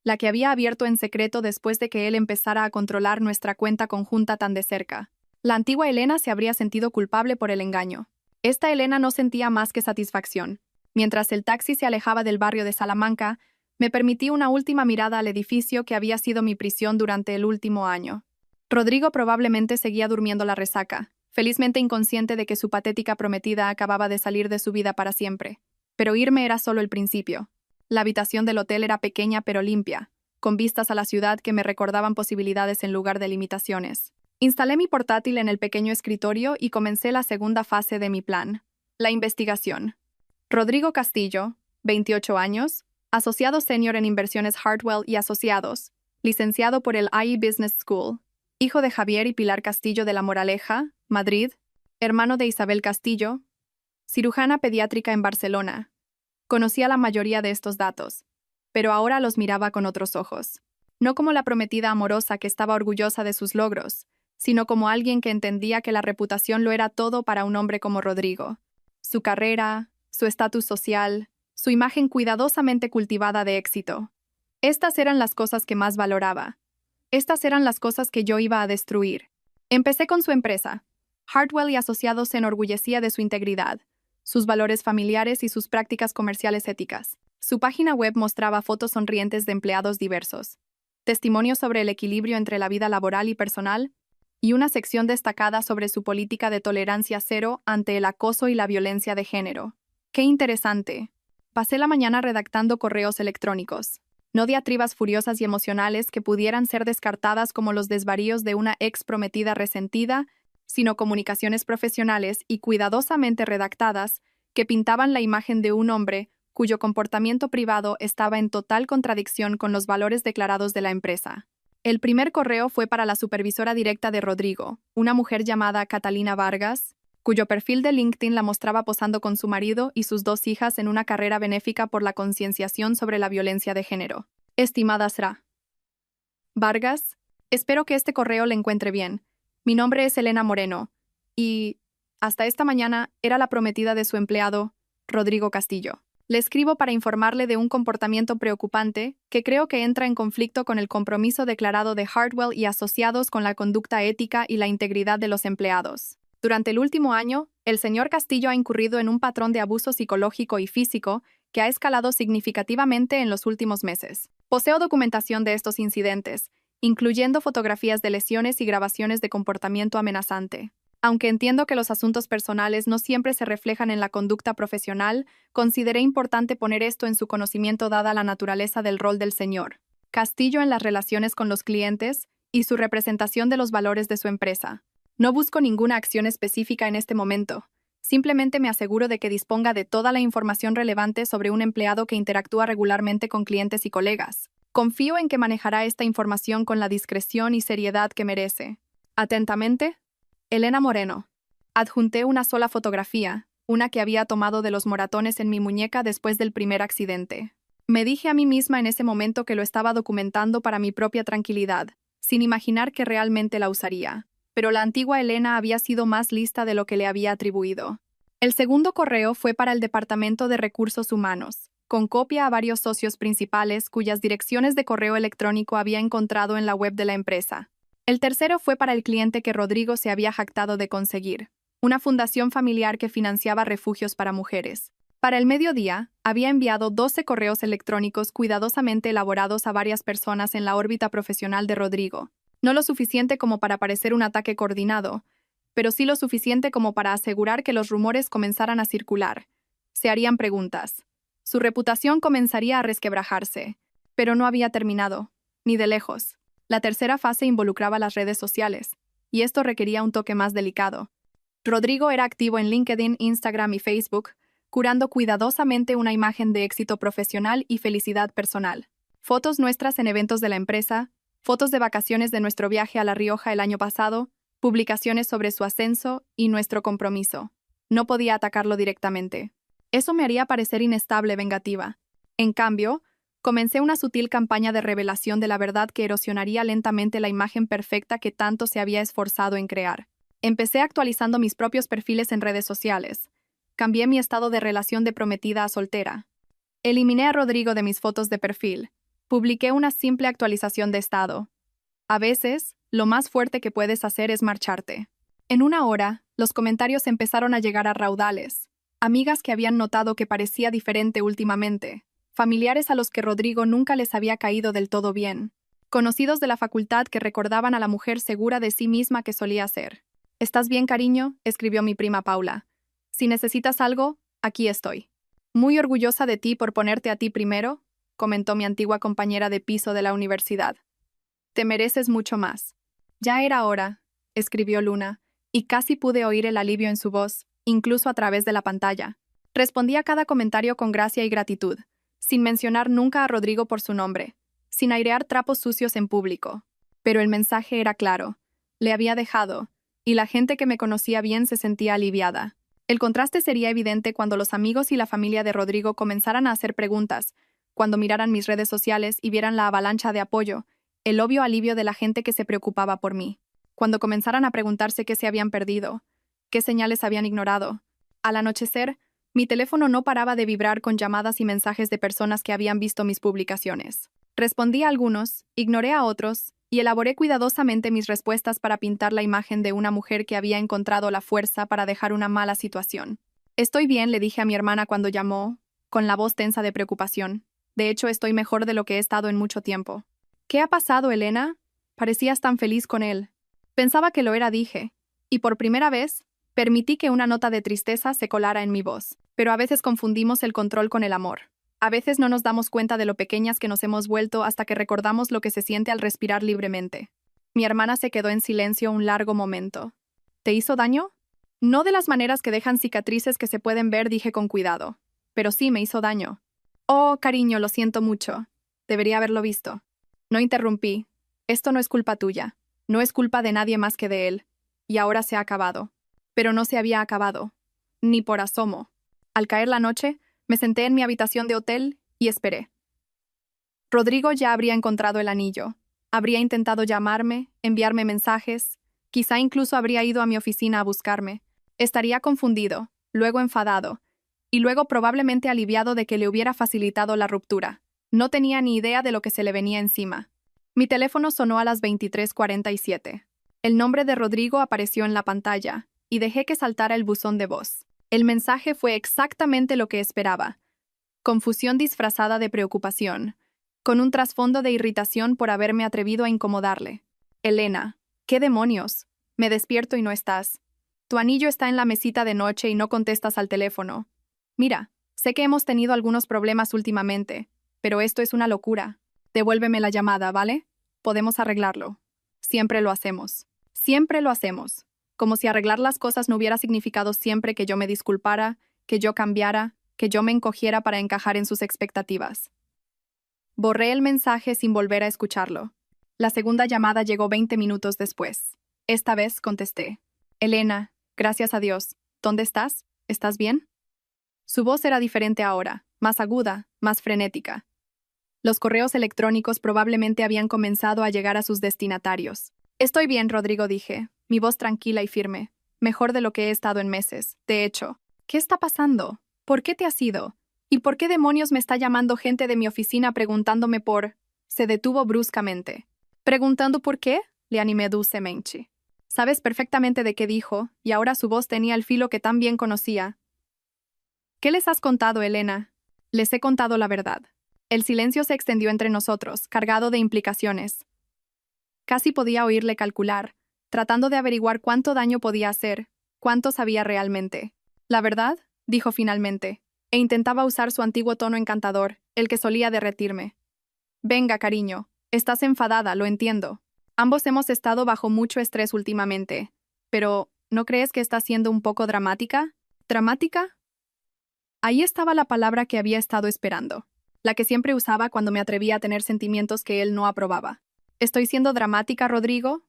la que había abierto en secreto después de que él empezara a controlar nuestra cuenta conjunta tan de cerca. La antigua Elena se habría sentido culpable por el engaño. Esta Elena no sentía más que satisfacción. Mientras el taxi se alejaba del barrio de Salamanca, me permití una última mirada al edificio que había sido mi prisión durante el último año. Rodrigo probablemente seguía durmiendo la resaca, felizmente inconsciente de que su patética prometida acababa de salir de su vida para siempre. Pero irme era solo el principio. La habitación del hotel era pequeña pero limpia, con vistas a la ciudad que me recordaban posibilidades en lugar de limitaciones. Instalé mi portátil en el pequeño escritorio y comencé la segunda fase de mi plan, la investigación. Rodrigo Castillo, 28 años, asociado senior en inversiones Hartwell y Asociados, licenciado por el IE Business School, hijo de Javier y Pilar Castillo de La Moraleja, Madrid, hermano de Isabel Castillo, cirujana pediátrica en Barcelona. Conocía la mayoría de estos datos, pero ahora los miraba con otros ojos. No como la prometida amorosa que estaba orgullosa de sus logros, sino como alguien que entendía que la reputación lo era todo para un hombre como Rodrigo. Su carrera, su estatus social, su imagen cuidadosamente cultivada de éxito. Estas eran las cosas que más valoraba. Estas eran las cosas que yo iba a destruir. Empecé con su empresa. Hartwell y Asociados se enorgullecía de su integridad, sus valores familiares y sus prácticas comerciales éticas. Su página web mostraba fotos sonrientes de empleados diversos, testimonios sobre el equilibrio entre la vida laboral y personal, y una sección destacada sobre su política de tolerancia cero ante el acoso y la violencia de género. ¡Qué interesante! Pasé la mañana redactando correos electrónicos, no diatribas furiosas y emocionales que pudieran ser descartadas como los desvaríos de una ex prometida resentida, sino comunicaciones profesionales y cuidadosamente redactadas que pintaban la imagen de un hombre cuyo comportamiento privado estaba en total contradicción con los valores declarados de la empresa. El primer correo fue para la supervisora directa de Rodrigo, una mujer llamada Catalina Vargas, cuyo perfil de LinkedIn la mostraba posando con su marido y sus 2 hijas en una carrera benéfica por la concienciación sobre la violencia de género. Estimada Sra. Vargas, espero que este correo le encuentre bien. Mi nombre es Elena Moreno, y, hasta esta mañana, era la prometida de su empleado, Rodrigo Castillo. Le escribo para informarle de un comportamiento preocupante que creo que entra en conflicto con el compromiso declarado de Hartwell y asociados con la conducta ética y la integridad de los empleados. Durante el último año, el señor Castillo ha incurrido en un patrón de abuso psicológico y físico que ha escalado significativamente en los últimos meses. Poseo documentación de estos incidentes, incluyendo fotografías de lesiones y grabaciones de comportamiento amenazante. Aunque entiendo que los asuntos personales no siempre se reflejan en la conducta profesional, consideré importante poner esto en su conocimiento dada la naturaleza del rol del señor Castillo en las relaciones con los clientes y su representación de los valores de su empresa. No busco ninguna acción específica en este momento. Simplemente me aseguro de que disponga de toda la información relevante sobre un empleado que interactúa regularmente con clientes y colegas. Confío en que manejará esta información con la discreción y seriedad que merece. Atentamente, Elena Moreno. Adjunté una sola fotografía, una que había tomado de los moratones en mi muñeca después del primer accidente. Me dije a mí misma en ese momento que lo estaba documentando para mi propia tranquilidad, sin imaginar que realmente la usaría. Pero la antigua Elena había sido más lista de lo que le había atribuido. El segundo correo fue para el Departamento de Recursos Humanos, con copia a varios socios principales cuyas direcciones de correo electrónico había encontrado en la web de la empresa. El tercero fue para el cliente que Rodrigo se había jactado de conseguir, una fundación familiar que financiaba refugios para mujeres. Para el mediodía, había enviado 12 correos electrónicos cuidadosamente elaborados a varias personas en la órbita profesional de Rodrigo. No lo suficiente como para parecer un ataque coordinado, pero sí lo suficiente como para asegurar que los rumores comenzaran a circular. Se harían preguntas. Su reputación comenzaría a resquebrajarse, pero no había terminado, ni de lejos. La tercera fase involucraba las redes sociales, y esto requería un toque más delicado. Rodrigo era activo en LinkedIn, Instagram y Facebook, curando cuidadosamente una imagen de éxito profesional y felicidad personal. Fotos nuestras en eventos de la empresa, fotos de vacaciones de nuestro viaje a La Rioja el año pasado, publicaciones sobre su ascenso y nuestro compromiso. No podía atacarlo directamente. Eso me haría parecer inestable, vengativa. En cambio, comencé una sutil campaña de revelación de la verdad que erosionaría lentamente la imagen perfecta que tanto se había esforzado en crear. Empecé actualizando mis propios perfiles en redes sociales. Cambié mi estado de relación de prometida a soltera. Eliminé a Rodrigo de mis fotos de perfil. Publiqué una simple actualización de estado. A veces, lo más fuerte que puedes hacer es marcharte. En una hora, los comentarios empezaron a llegar a raudales. Amigas que habían notado que parecía diferente últimamente. Familiares a los que Rodrigo nunca les había caído del todo bien. Conocidos de la facultad que recordaban a la mujer segura de sí misma que solía ser. «¿Estás bien, cariño?», escribió mi prima Paula. «Si necesitas algo, aquí estoy». «Muy orgullosa de ti por ponerte a ti primero», comentó mi antigua compañera de piso de la universidad. «Te mereces mucho más». «Ya era hora», escribió Luna, y casi pude oír el alivio en su voz, incluso a través de la pantalla. Respondí a cada comentario con gracia y gratitud, sin mencionar nunca a Rodrigo por su nombre, sin airear trapos sucios en público. Pero el mensaje era claro. Le había dejado, y la gente que me conocía bien se sentía aliviada. El contraste sería evidente cuando los amigos y la familia de Rodrigo comenzaran a hacer preguntas, cuando miraran mis redes sociales y vieran la avalancha de apoyo, el obvio alivio de la gente que se preocupaba por mí. Cuando comenzaran a preguntarse qué se habían perdido, qué señales habían ignorado. Al anochecer, mi teléfono no paraba de vibrar con llamadas y mensajes de personas que habían visto mis publicaciones. Respondí a algunos, ignoré a otros, y elaboré cuidadosamente mis respuestas para pintar la imagen de una mujer que había encontrado la fuerza para dejar una mala situación. «Estoy bien», le dije a mi hermana cuando llamó, con la voz tensa de preocupación. «De hecho, estoy mejor de lo que he estado en mucho tiempo». «¿Qué ha pasado, Elena? Parecías tan feliz con él». Pensaba que lo era, dije, y por primera vez, permití que una nota de tristeza se colara en mi voz. Pero a veces confundimos el control con el amor. A veces no nos damos cuenta de lo pequeñas que nos hemos vuelto hasta que recordamos lo que se siente al respirar libremente. Mi hermana se quedó en silencio un largo momento. «¿Te hizo daño?» «No de las maneras que dejan cicatrices que se pueden ver», dije con cuidado. «Pero sí me hizo daño». «Oh, cariño, lo siento mucho. Debería haberlo visto». No interrumpí. «Esto no es culpa tuya. No es culpa de nadie más que de él. Y ahora se ha acabado». Pero no se había acabado. Ni por asomo. Al caer la noche, me senté en mi habitación de hotel y esperé. Rodrigo ya habría encontrado el anillo. Habría intentado llamarme, enviarme mensajes, quizá incluso habría ido a mi oficina a buscarme. Estaría confundido, luego enfadado, y luego probablemente aliviado de que le hubiera facilitado la ruptura. No tenía ni idea de lo que se le venía encima. Mi teléfono sonó a las 23:47. El nombre de Rodrigo apareció en la pantalla, y dejé que saltara el buzón de voz. El mensaje fue exactamente lo que esperaba. Confusión disfrazada de preocupación, con un trasfondo de irritación por haberme atrevido a incomodarle. Elena, ¿qué demonios? Me despierto y no estás. Tu anillo está en la mesita de noche y no contestas al teléfono. Mira, sé que hemos tenido algunos problemas últimamente, pero esto es una locura. Devuélveme la llamada, ¿vale? Podemos arreglarlo. Siempre lo hacemos. Siempre lo hacemos. Como si arreglar las cosas no hubiera significado siempre que yo me disculpara, que yo cambiara, que yo me encogiera para encajar en sus expectativas. Borré el mensaje sin volver a escucharlo. La segunda llamada llegó 20 minutos después. Esta vez contesté. Elena, gracias a Dios. ¿Dónde estás? ¿Estás bien? Su voz era diferente ahora, más aguda, más frenética. Los correos electrónicos probablemente habían comenzado a llegar a sus destinatarios. Estoy bien, Rodrigo, dije, mi voz tranquila y firme. Mejor de lo que he estado en meses. De hecho, ¿qué está pasando? ¿Por qué te has ido? ¿Y por qué demonios me está llamando gente de mi oficina preguntándome por...? Se detuvo bruscamente. ¿Preguntando por qué? Le animé dulcemente. Sabes perfectamente de qué dijo, y ahora su voz tenía el filo que tan bien conocía. ¿Qué les has contado, Elena? Les he contado la verdad. El silencio se extendió entre nosotros, cargado de implicaciones. Casi podía oírle calcular, tratando de averiguar cuánto daño podía hacer, cuánto sabía realmente. La verdad, dijo finalmente, e intentaba usar su antiguo tono encantador, el que solía derretirme. Venga, cariño, estás enfadada, lo entiendo. Ambos hemos estado bajo mucho estrés últimamente, pero ¿no crees que está siendo un poco dramática? ¿Dramática? Ahí estaba la palabra que había estado esperando, la que siempre usaba cuando me atrevía a tener sentimientos que él no aprobaba. ¿Estoy siendo dramática, Rodrigo?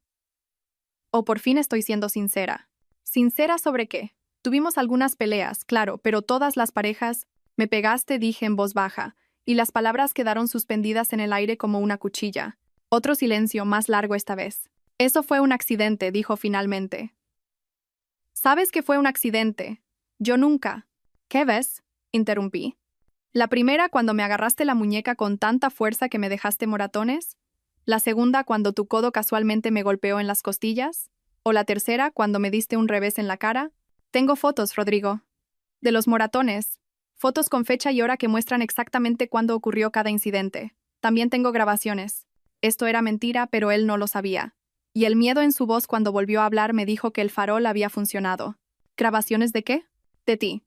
¿O por fin estoy siendo sincera? ¿Sincera sobre qué? Tuvimos algunas peleas, claro, pero todas las parejas... Me pegaste, dije en voz baja, y las palabras quedaron suspendidas en el aire como una cuchilla. Otro silencio, más largo esta vez. Eso fue un accidente, dijo finalmente. ¿Sabes que fue un accidente? Yo nunca. ¿Qué ves? Interrumpí. La primera cuando me agarraste la muñeca con tanta fuerza que me dejaste moratones. La segunda cuando tu codo casualmente me golpeó en las costillas. O la tercera cuando me diste un revés en la cara. Tengo fotos, Rodrigo. De los moratones. Fotos con fecha y hora que muestran exactamente cuándo ocurrió cada incidente. También tengo grabaciones. Esto era mentira, pero él no lo sabía. Y el miedo en su voz cuando volvió a hablar me dijo que el farol había funcionado. ¿Grabaciones de qué? De ti.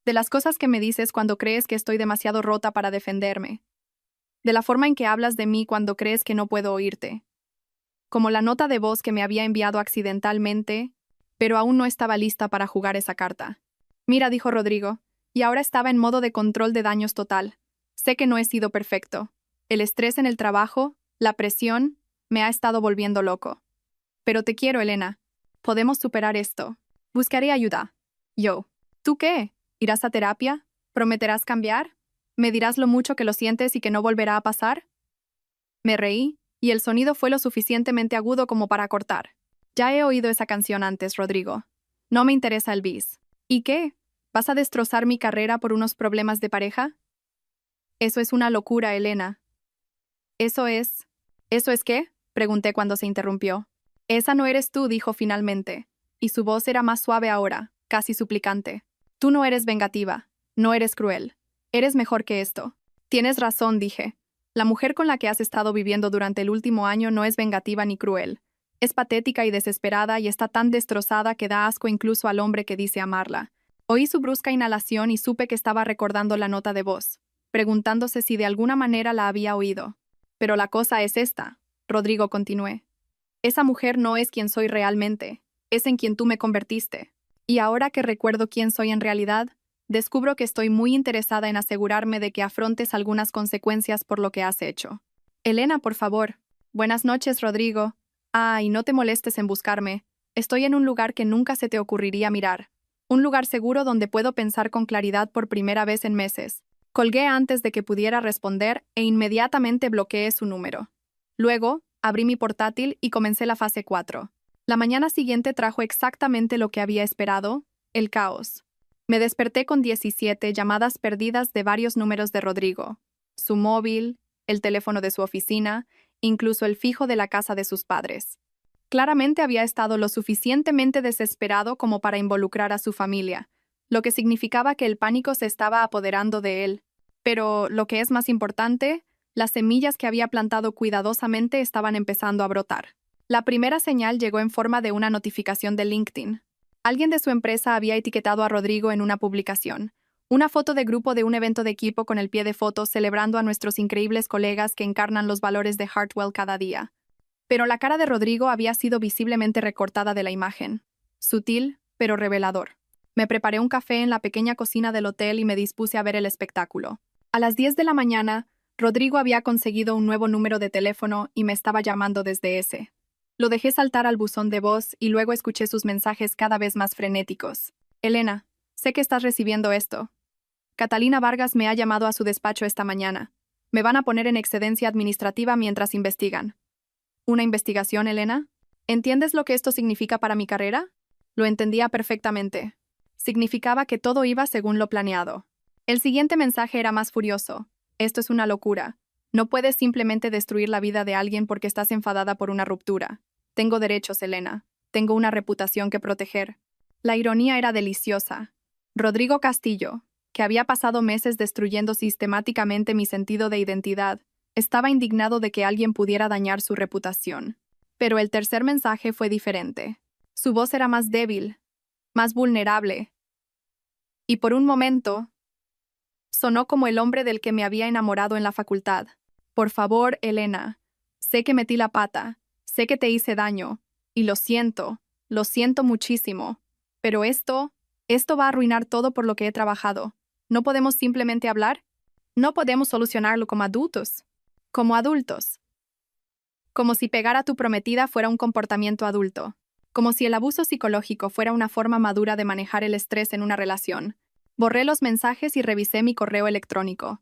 De las cosas que me dices cuando crees que estoy demasiado rota para defenderme. De la forma en que hablas de mí cuando crees que no puedo oírte. Como la nota de voz que me había enviado accidentalmente, pero aún no estaba lista para jugar esa carta. Mira, dijo Rodrigo, y ahora estaba en modo de control de daños total. Sé que no he sido perfecto. El estrés en el trabajo, la presión, me ha estado volviendo loco. Pero te quiero, Elena. Podemos superar esto. Buscaré ayuda. Yo. ¿Tú qué? ¿Irás a terapia? ¿Prometerás cambiar? ¿Me dirás lo mucho que lo sientes y que no volverá a pasar? Me reí, y el sonido fue lo suficientemente agudo como para cortar. Ya he oído esa canción antes, Rodrigo. No me interesa el bis. ¿Y qué? ¿Vas a destrozar mi carrera por unos problemas de pareja? Eso es una locura, Elena. ¿Eso es qué? Pregunté cuando se interrumpió. Esa no eres tú, dijo finalmente, y su voz era más suave ahora, casi suplicante. Tú no eres vengativa, no eres cruel. Eres mejor que esto. Tienes razón, dije. La mujer con la que has estado viviendo durante el último año no es vengativa ni cruel. Es patética y desesperada y está tan destrozada que da asco incluso al hombre que dice amarla. Oí su brusca inhalación y supe que estaba recordando la nota de voz, preguntándose si de alguna manera la había oído. Pero la cosa es esta, Rodrigo, continué. Esa mujer no es quien soy realmente, es en quien tú me convertiste. Y ahora que recuerdo quién soy en realidad, descubro que estoy muy interesada en asegurarme de que afrontes algunas consecuencias por lo que has hecho. Elena, por favor. Buenas noches, Rodrigo. Y no te molestes en buscarme. Estoy en un lugar que nunca se te ocurriría mirar. Un lugar seguro donde puedo pensar con claridad por primera vez en meses. Colgué antes de que pudiera responder e inmediatamente bloqueé su número. Luego, abrí mi portátil y comencé la fase 4. La mañana siguiente trajo exactamente lo que había esperado, el caos. Me desperté con 17 llamadas perdidas de varios números de Rodrigo. Su móvil, el teléfono de su oficina, incluso el fijo de la casa de sus padres. Claramente había estado lo suficientemente desesperado como para involucrar a su familia, lo que significaba que el pánico se estaba apoderando de él. Pero, lo que es más importante, las semillas que había plantado cuidadosamente estaban empezando a brotar. La primera señal llegó en forma de una notificación de LinkedIn. Alguien de su empresa había etiquetado a Rodrigo en una publicación. Una foto de grupo de un evento de equipo con el pie de foto celebrando a nuestros increíbles colegas que encarnan los valores de Hartwell cada día. Pero la cara de Rodrigo había sido visiblemente recortada de la imagen. Sutil, pero revelador. Me preparé un café en la pequeña cocina del hotel y me dispuse a ver el espectáculo. A las 10 de la mañana, Rodrigo había conseguido un nuevo número de teléfono y me estaba llamando desde ese. Lo dejé saltar al buzón de voz y luego escuché sus mensajes cada vez más frenéticos. Elena, sé que estás recibiendo esto. Catalina Vargas me ha llamado a su despacho esta mañana. Me van a poner en excedencia administrativa mientras investigan. ¿Una investigación, Elena? ¿Entiendes lo que esto significa para mi carrera? Lo entendía perfectamente. Significaba que todo iba según lo planeado. El siguiente mensaje era más furioso. Esto es una locura. No puedes simplemente destruir la vida de alguien porque estás enfadada por una ruptura. Tengo derechos, Elena. Tengo una reputación que proteger. La ironía era deliciosa. Rodrigo Castillo, que había pasado meses destruyendo sistemáticamente mi sentido de identidad, estaba indignado de que alguien pudiera dañar su reputación. Pero el tercer mensaje fue diferente. Su voz era más débil, más vulnerable. Y por un momento, sonó como el hombre del que me había enamorado en la facultad. Por favor, Elena. Sé que metí la pata, sé que te hice daño, y lo siento muchísimo. Pero esto va a arruinar todo por lo que he trabajado. ¿No podemos simplemente hablar? ¿No podemos solucionarlo como adultos? Como adultos. Como si pegar a tu prometida fuera un comportamiento adulto. Como si el abuso psicológico fuera una forma madura de manejar el estrés en una relación. Borré los mensajes y revisé mi correo electrónico.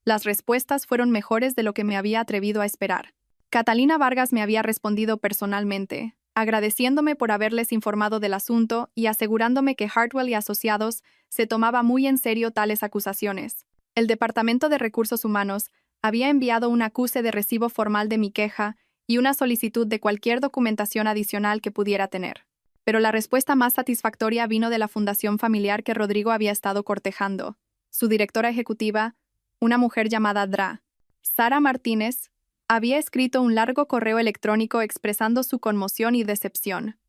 Las respuestas fueron mejores de lo que me había atrevido a esperar. Catalina Vargas me había respondido personalmente, agradeciéndome por haberles informado del asunto y asegurándome que Hartwell y Asociados se tomaba muy en serio tales acusaciones. El Departamento de Recursos Humanos había enviado un acuse de recibo formal de mi queja y una solicitud de cualquier documentación adicional que pudiera tener. Pero la respuesta más satisfactoria vino de la fundación familiar que Rodrigo había estado cortejando. Su directora ejecutiva, una mujer llamada Dra. Sara Martínez, había escrito un largo correo electrónico expresando su conmoción y decepción.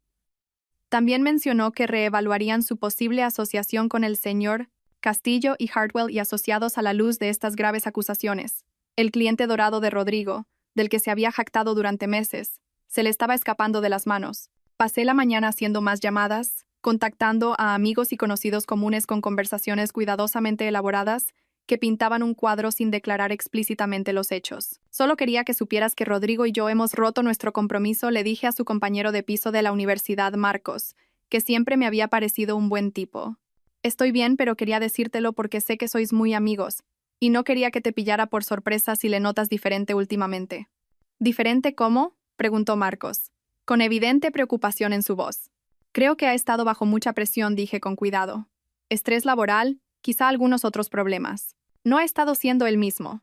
También mencionó que reevaluarían su posible asociación con el señor Castillo y Hartwell y Asociados a la luz de estas graves acusaciones. El cliente dorado de Rodrigo, del que se había jactado durante meses, se le estaba escapando de las manos. Pasé la mañana haciendo más llamadas, contactando a amigos y conocidos comunes con conversaciones cuidadosamente elaboradas que pintaban un cuadro sin declarar explícitamente los hechos. Solo quería que supieras que Rodrigo y yo hemos roto nuestro compromiso, le dije a su compañero de piso de la universidad, Marcos, que siempre me había parecido un buen tipo. Estoy bien, pero quería decírtelo porque sé que sois muy amigos, y no quería que te pillara por sorpresa si le notas diferente últimamente. ¿Diferente cómo?, preguntó Marcos, con evidente preocupación en su voz. Creo que ha estado bajo mucha presión, dije con cuidado. Estrés laboral, quizá algunos otros problemas. No ha estado siendo el mismo.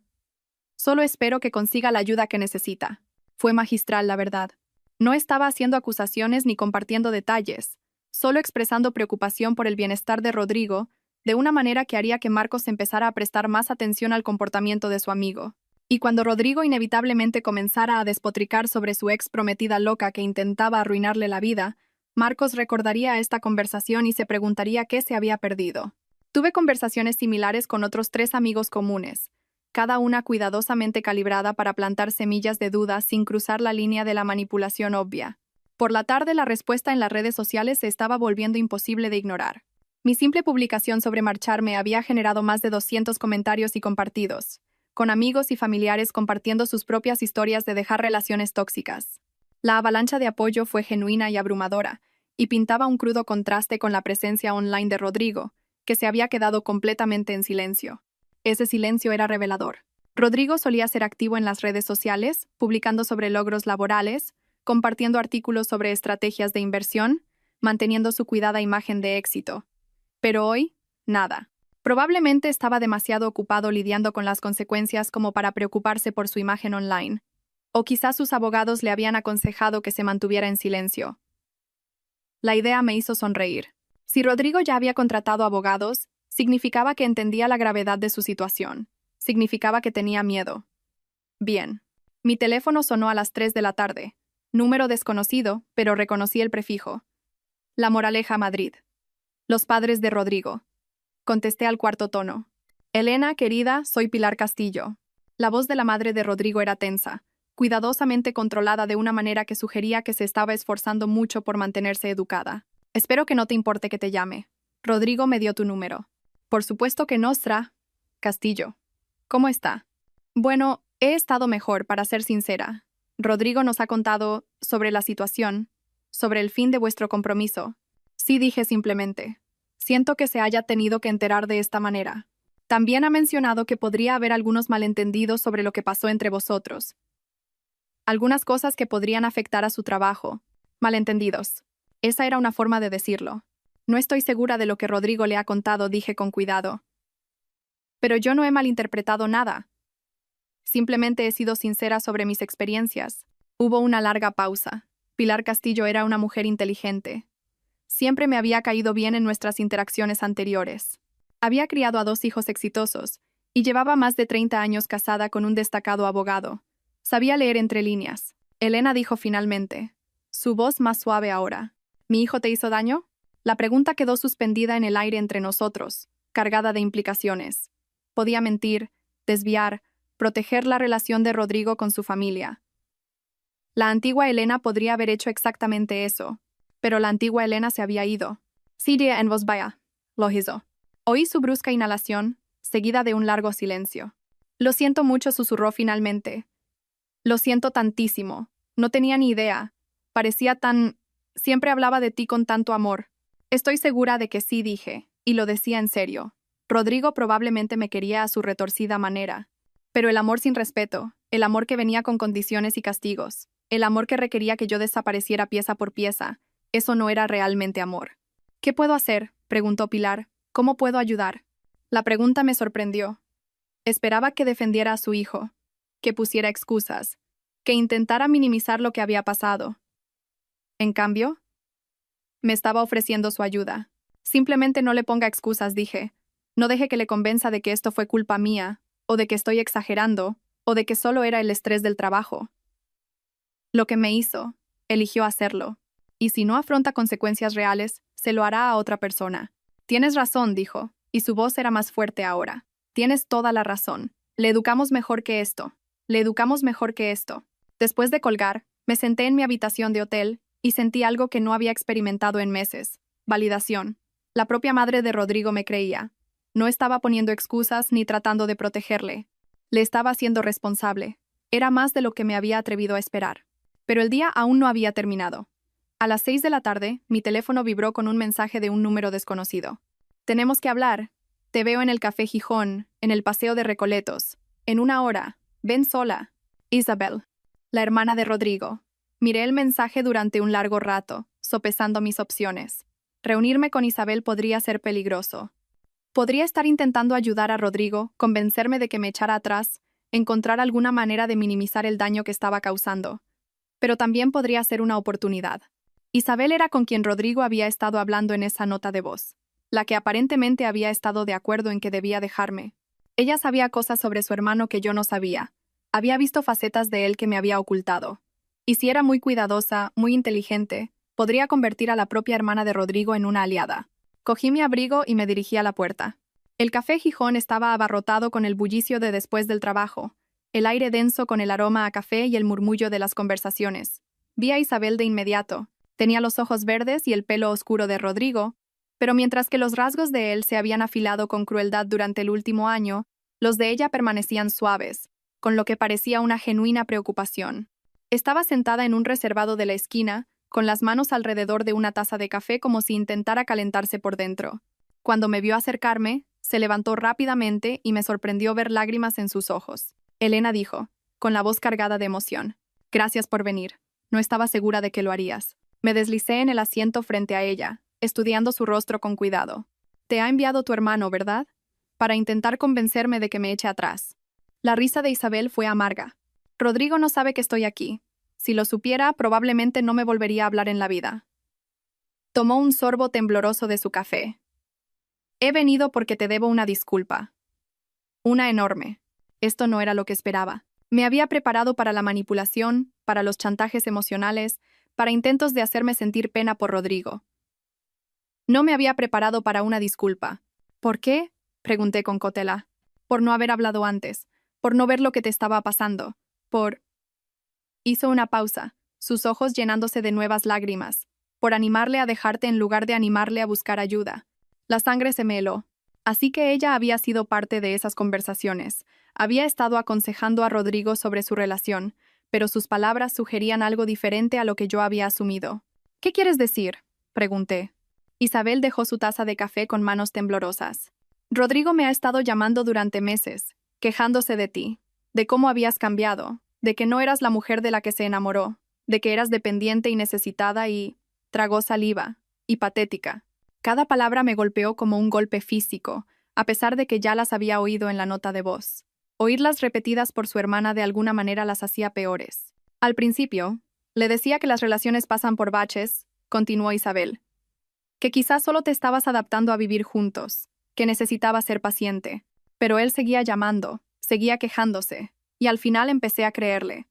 Solo espero que consiga la ayuda que necesita. Fue magistral, la verdad. No estaba haciendo acusaciones ni compartiendo detalles, solo expresando preocupación por el bienestar de Rodrigo, de una manera que haría que Marcos empezara a prestar más atención al comportamiento de su amigo. Y cuando Rodrigo inevitablemente comenzara a despotricar sobre su ex prometida loca que intentaba arruinarle la vida, Marcos recordaría esta conversación y se preguntaría qué se había perdido. Tuve conversaciones similares con otros 3 amigos comunes, cada una cuidadosamente calibrada para plantar semillas de duda sin cruzar la línea de la manipulación obvia. Por la tarde, la respuesta en las redes sociales se estaba volviendo imposible de ignorar. Mi simple publicación sobre marcharme había generado más de 200 comentarios y compartidos, con amigos y familiares compartiendo sus propias historias de dejar relaciones tóxicas. La avalancha de apoyo fue genuina y abrumadora, y pintaba un crudo contraste con la presencia online de Rodrigo, que se había quedado completamente en silencio. Ese silencio era revelador. Rodrigo solía ser activo en las redes sociales, publicando sobre logros laborales, compartiendo artículos sobre estrategias de inversión, manteniendo su cuidada imagen de éxito. Pero hoy, nada. Probablemente estaba demasiado ocupado lidiando con las consecuencias como para preocuparse por su imagen online. O quizás sus abogados le habían aconsejado que se mantuviera en silencio. La idea me hizo sonreír. Si Rodrigo ya había contratado abogados, significaba que entendía la gravedad de su situación. Significaba que tenía miedo. Bien. Mi teléfono sonó a las 3 de la tarde. Número desconocido, pero reconocí el prefijo. La Moraleja, Madrid. Los padres de Rodrigo. Contesté al cuarto tono. Elena, querida, soy Pilar Castillo. La voz de la madre de Rodrigo era tensa, cuidadosamente controlada de una manera que sugería que se estaba esforzando mucho por mantenerse educada. Espero que no te importe que te llame. Rodrigo me dio tu número. Por supuesto que no, Sra. Castillo. ¿Cómo está? Bueno, he estado mejor, para ser sincera. Rodrigo nos ha contado sobre la situación, sobre el fin de vuestro compromiso. Sí, dije simplemente. Siento que se haya tenido que enterar de esta manera. También ha mencionado que podría haber algunos malentendidos sobre lo que pasó entre vosotros. Algunas cosas que podrían afectar a su trabajo. Malentendidos. Esa era una forma de decirlo. No estoy segura de lo que Rodrigo le ha contado, dije con cuidado. Pero yo no he malinterpretado nada. Simplemente he sido sincera sobre mis experiencias. Hubo una larga pausa. Pilar Castillo era una mujer inteligente. Siempre me había caído bien en nuestras interacciones anteriores. Había criado a 2 hijos exitosos y llevaba más de 30 años casada con un destacado abogado. Sabía leer entre líneas. Elena dijo finalmente, su voz más suave ahora. ¿Mi hijo te hizo daño? La pregunta quedó suspendida en el aire entre nosotros, cargada de implicaciones. Podía mentir, desviar, proteger la relación de Rodrigo con su familia. La antigua Elena podría haber hecho exactamente eso, pero la antigua Elena se había ido. Siria en voz baja, lo hizo. Oí su brusca inhalación, seguida de un largo silencio. Lo siento mucho, susurró finalmente. Lo siento tantísimo. No tenía ni idea. Parecía tan... Siempre hablaba de ti con tanto amor. Estoy segura de que sí, dije, y lo decía en serio. Rodrigo probablemente me quería a su retorcida manera. Pero el amor sin respeto, el amor que venía con condiciones y castigos, el amor que requería que yo desapareciera pieza por pieza, eso no era realmente amor. ¿Qué puedo hacer?, preguntó Pilar. ¿Cómo puedo ayudar? La pregunta me sorprendió. Esperaba que defendiera a su hijo, que pusiera excusas, que intentara minimizar lo que había pasado. En cambio, me estaba ofreciendo su ayuda. Simplemente no le ponga excusas, dije. No deje que le convenza de que esto fue culpa mía, o de que estoy exagerando, o de que solo era el estrés del trabajo. Lo que me hizo, eligió hacerlo. Y si no afronta consecuencias reales, se lo hará a otra persona. Tienes razón, dijo, y su voz era más fuerte ahora. Tienes toda la razón. Le educamos mejor que esto. Le educamos mejor que esto. Después de colgar, me senté en mi habitación de hotel y sentí algo que no había experimentado en meses. Validación. La propia madre de Rodrigo me creía. No estaba poniendo excusas ni tratando de protegerle. Le estaba haciendo responsable. Era más de lo que me había atrevido a esperar. Pero el día aún no había terminado. A las 6 de la tarde, mi teléfono vibró con un mensaje de un número desconocido. Tenemos que hablar. Te veo en el Café Gijón, en el Paseo de Recoletos. En 1 hora. Ven sola. Isabel. La hermana de Rodrigo. Miré el mensaje durante un largo rato, sopesando mis opciones. Reunirme con Isabel podría ser peligroso. Podría estar intentando ayudar a Rodrigo, convencerme de que me echara atrás, encontrar alguna manera de minimizar el daño que estaba causando. Pero también podría ser una oportunidad. Isabel era con quien Rodrigo había estado hablando en esa nota de voz, la que aparentemente había estado de acuerdo en que debía dejarme. Ella sabía cosas sobre su hermano que yo no sabía. Había visto facetas de él que me había ocultado. Y si era muy cuidadosa, muy inteligente, podría convertir a la propia hermana de Rodrigo en una aliada. Cogí mi abrigo y me dirigí a la puerta. El Café Gijón estaba abarrotado con el bullicio de después del trabajo, el aire denso con el aroma a café y el murmullo de las conversaciones. Vi a Isabel de inmediato. Tenía los ojos verdes y el pelo oscuro de Rodrigo, pero mientras que los rasgos de él se habían afilado con crueldad durante el último año, los de ella permanecían suaves, con lo que parecía una genuina preocupación. Estaba sentada en un reservado de la esquina, con las manos alrededor de una taza de café como si intentara calentarse por dentro. Cuando me vio acercarme, se levantó rápidamente y me sorprendió ver lágrimas en sus ojos. Elena dijo, con la voz cargada de emoción, «Gracias por venir. No estaba segura de que lo harías». Me deslicé en el asiento frente a ella, estudiando su rostro con cuidado. «Te ha enviado tu hermano, ¿verdad? Para intentar convencerme de que me eche atrás». La risa de Isabel fue amarga. «Rodrigo no sabe que estoy aquí. Si lo supiera, probablemente no me volvería a hablar en la vida». Tomó un sorbo tembloroso de su café. «He venido porque te debo una disculpa. Una enorme». Esto no era lo que esperaba. Me había preparado para la manipulación, para los chantajes emocionales, para intentos de hacerme sentir pena por Rodrigo. No me había preparado para una disculpa. «¿Por qué?», pregunté con cautela. «Por no haber hablado antes, por no ver lo que te estaba pasando, por...». Hizo una pausa, sus ojos llenándose de nuevas lágrimas, por animarle a dejarte en lugar de animarle a buscar ayuda. La sangre se me heló. Así que ella había sido parte de esas conversaciones. Había estado aconsejando a Rodrigo sobre su relación, pero sus palabras sugerían algo diferente a lo que yo había asumido. «¿Qué quieres decir?», pregunté. Isabel dejó su taza de café con manos temblorosas. «Rodrigo me ha estado llamando durante meses, quejándose de ti, de cómo habías cambiado, de que no eras la mujer de la que se enamoró, de que eras dependiente y necesitada y...». Tragó saliva, y patética. Cada palabra me golpeó como un golpe físico, a pesar de que ya las había oído en la nota de voz. Oírlas repetidas por su hermana de alguna manera las hacía peores. «Al principio, le decía que las relaciones pasan por baches», continuó Isabel. «Que quizás solo te estabas adaptando a vivir juntos, que necesitabas ser paciente. Pero él seguía llamando, seguía quejándose, y al final empecé a creerle».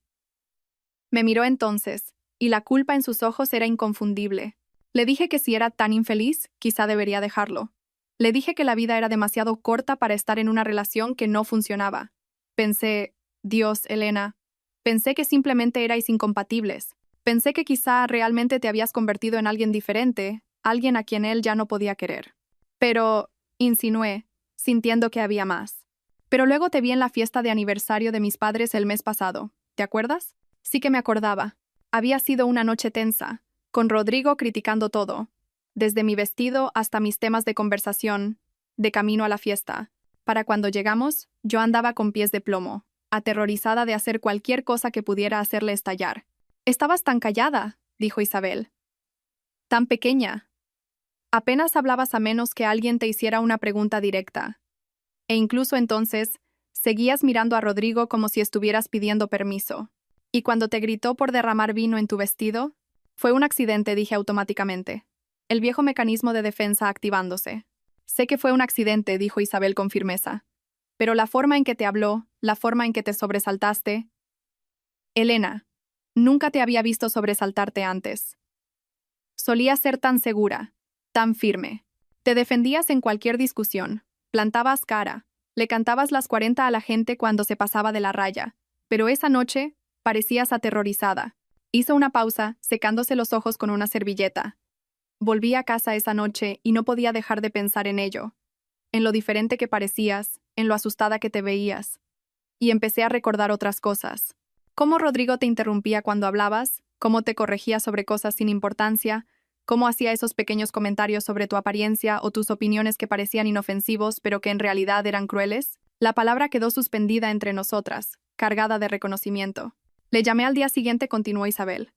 Me miró entonces, y la culpa en sus ojos era inconfundible. Le dije que si era tan infeliz, quizá debería dejarlo. Le dije que la vida era demasiado corta para estar en una relación que no funcionaba. Pensé, Dios, Elena, pensé que simplemente erais incompatibles. Pensé que quizá realmente te habías convertido en alguien diferente, alguien a quien él ya no podía querer. Pero, insinué, sintiendo que había más. «Pero luego te vi en la fiesta de aniversario de mis padres el mes pasado. ¿Te acuerdas?» Sí que me acordaba. Había sido una noche tensa, con Rodrigo criticando todo, desde mi vestido hasta mis temas de conversación, de camino a la fiesta. Para cuando llegamos, yo andaba con pies de plomo, aterrorizada de hacer cualquier cosa que pudiera hacerle estallar. «Estabas tan callada», dijo Isabel. «Tan pequeña. Apenas hablabas a menos que alguien te hiciera una pregunta directa. E incluso entonces, seguías mirando a Rodrigo como si estuvieras pidiendo permiso. Y cuando te gritó por derramar vino en tu vestido, fue un accidente», dije automáticamente. El viejo mecanismo de defensa activándose. «Sé que fue un accidente», dijo Isabel con firmeza. «Pero la forma en que te habló, la forma en que te sobresaltaste...». «Elena, nunca te había visto sobresaltarte antes. Solías ser tan segura, tan firme. Te defendías en cualquier discusión, plantabas cara, le cantabas las 40 a la gente cuando se pasaba de la raya, pero esa noche parecías aterrorizada». Hizo una pausa, secándose los ojos con una servilleta. «Volví a casa esa noche y no podía dejar de pensar en ello, en lo diferente que parecías, en lo asustada que te veías. Y empecé a recordar otras cosas. Cómo Rodrigo te interrumpía cuando hablabas, cómo te corregía sobre cosas sin importancia, cómo hacía esos pequeños comentarios sobre tu apariencia o tus opiniones que parecían inofensivos pero que en realidad eran crueles». La palabra quedó suspendida entre nosotras, cargada de reconocimiento. «Le llamé al día siguiente», continuó Isabel.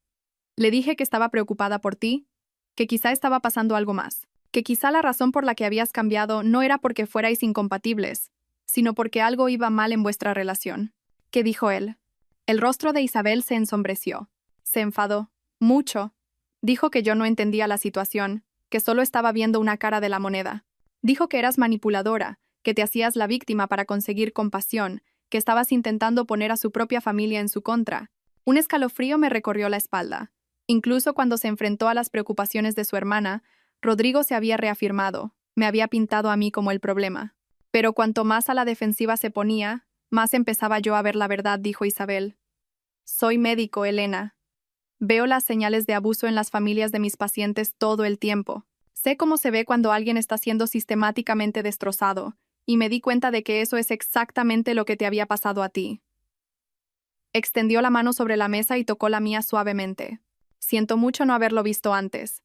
«Le dije que estaba preocupada por ti, que quizá estaba pasando algo más, que quizá la razón por la que habías cambiado no era porque fuerais incompatibles, sino porque algo iba mal en vuestra relación». «¿Qué dijo él?». El rostro de Isabel se ensombreció. Se enfadó. Mucho. Dijo que yo no entendía la situación, que solo estaba viendo una cara de la moneda. Dijo que eras manipuladora, que te hacías la víctima para conseguir compasión, que estabas intentando poner a su propia familia en su contra. Un escalofrío me recorrió la espalda. Incluso cuando se enfrentó a las preocupaciones de su hermana, Rodrigo se había reafirmado, me había pintado a mí como el problema. Pero cuanto más a la defensiva se ponía, más empezaba yo a ver la verdad, dijo Isabel. «Soy médico, Elena. Veo las señales de abuso en las familias de mis pacientes todo el tiempo. Sé cómo se ve cuando alguien está siendo sistemáticamente destrozado, y me di cuenta de que eso es exactamente lo que te había pasado a ti». Extendió la mano sobre la mesa y tocó la mía suavemente. Siento mucho no haberlo visto antes.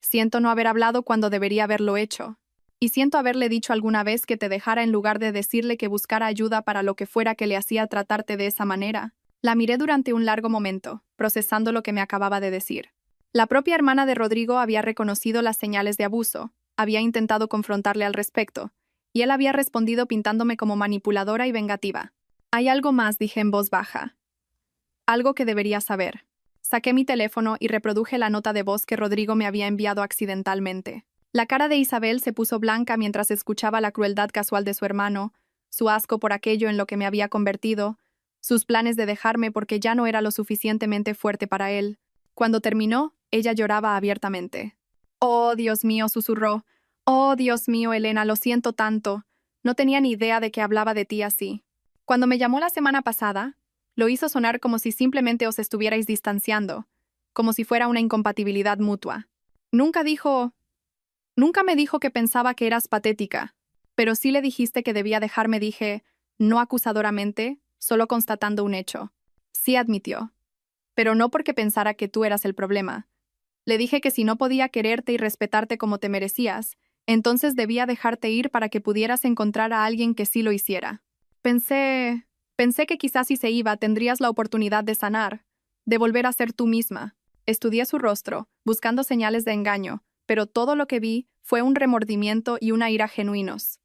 Siento no haber hablado cuando debería haberlo hecho. Y siento haberle dicho alguna vez que te dejara en lugar de decirle que buscara ayuda para lo que fuera que le hacía tratarte de esa manera. La miré durante un largo momento, procesando lo que me acababa de decir. La propia hermana de Rodrigo había reconocido las señales de abuso, había intentado confrontarle al respecto, y él había respondido pintándome como manipuladora y vengativa. Hay algo más, dije en voz baja. Algo que debería saber. Saqué mi teléfono y reproduje la nota de voz que Rodrigo me había enviado accidentalmente. La cara de Isabel se puso blanca mientras escuchaba la crueldad casual de su hermano, su asco por aquello en lo que me había convertido, sus planes de dejarme porque ya no era lo suficientemente fuerte para él. Cuando terminó, ella lloraba abiertamente. «Oh, Dios mío», susurró. «Oh, Dios mío, Elena, lo siento tanto. No tenía ni idea de que hablaba de ti así». Cuando me llamó la semana pasada, lo hizo sonar como si simplemente os estuvierais distanciando, como si fuera una incompatibilidad mutua. Nunca me dijo que pensaba que eras patética, pero sí le dijiste que debía dejarme, dije, no acusadoramente, solo constatando un hecho. Sí admitió. Pero no porque pensara que tú eras el problema. Le dije que si no podía quererte y respetarte como te merecías, entonces debía dejarte ir para que pudieras encontrar a alguien que sí lo hiciera. Pensé que quizás si se iba tendrías la oportunidad de sanar, de volver a ser tú misma. Estudié su rostro, buscando señales de engaño, pero todo lo que vi fue un remordimiento y una ira genuinos.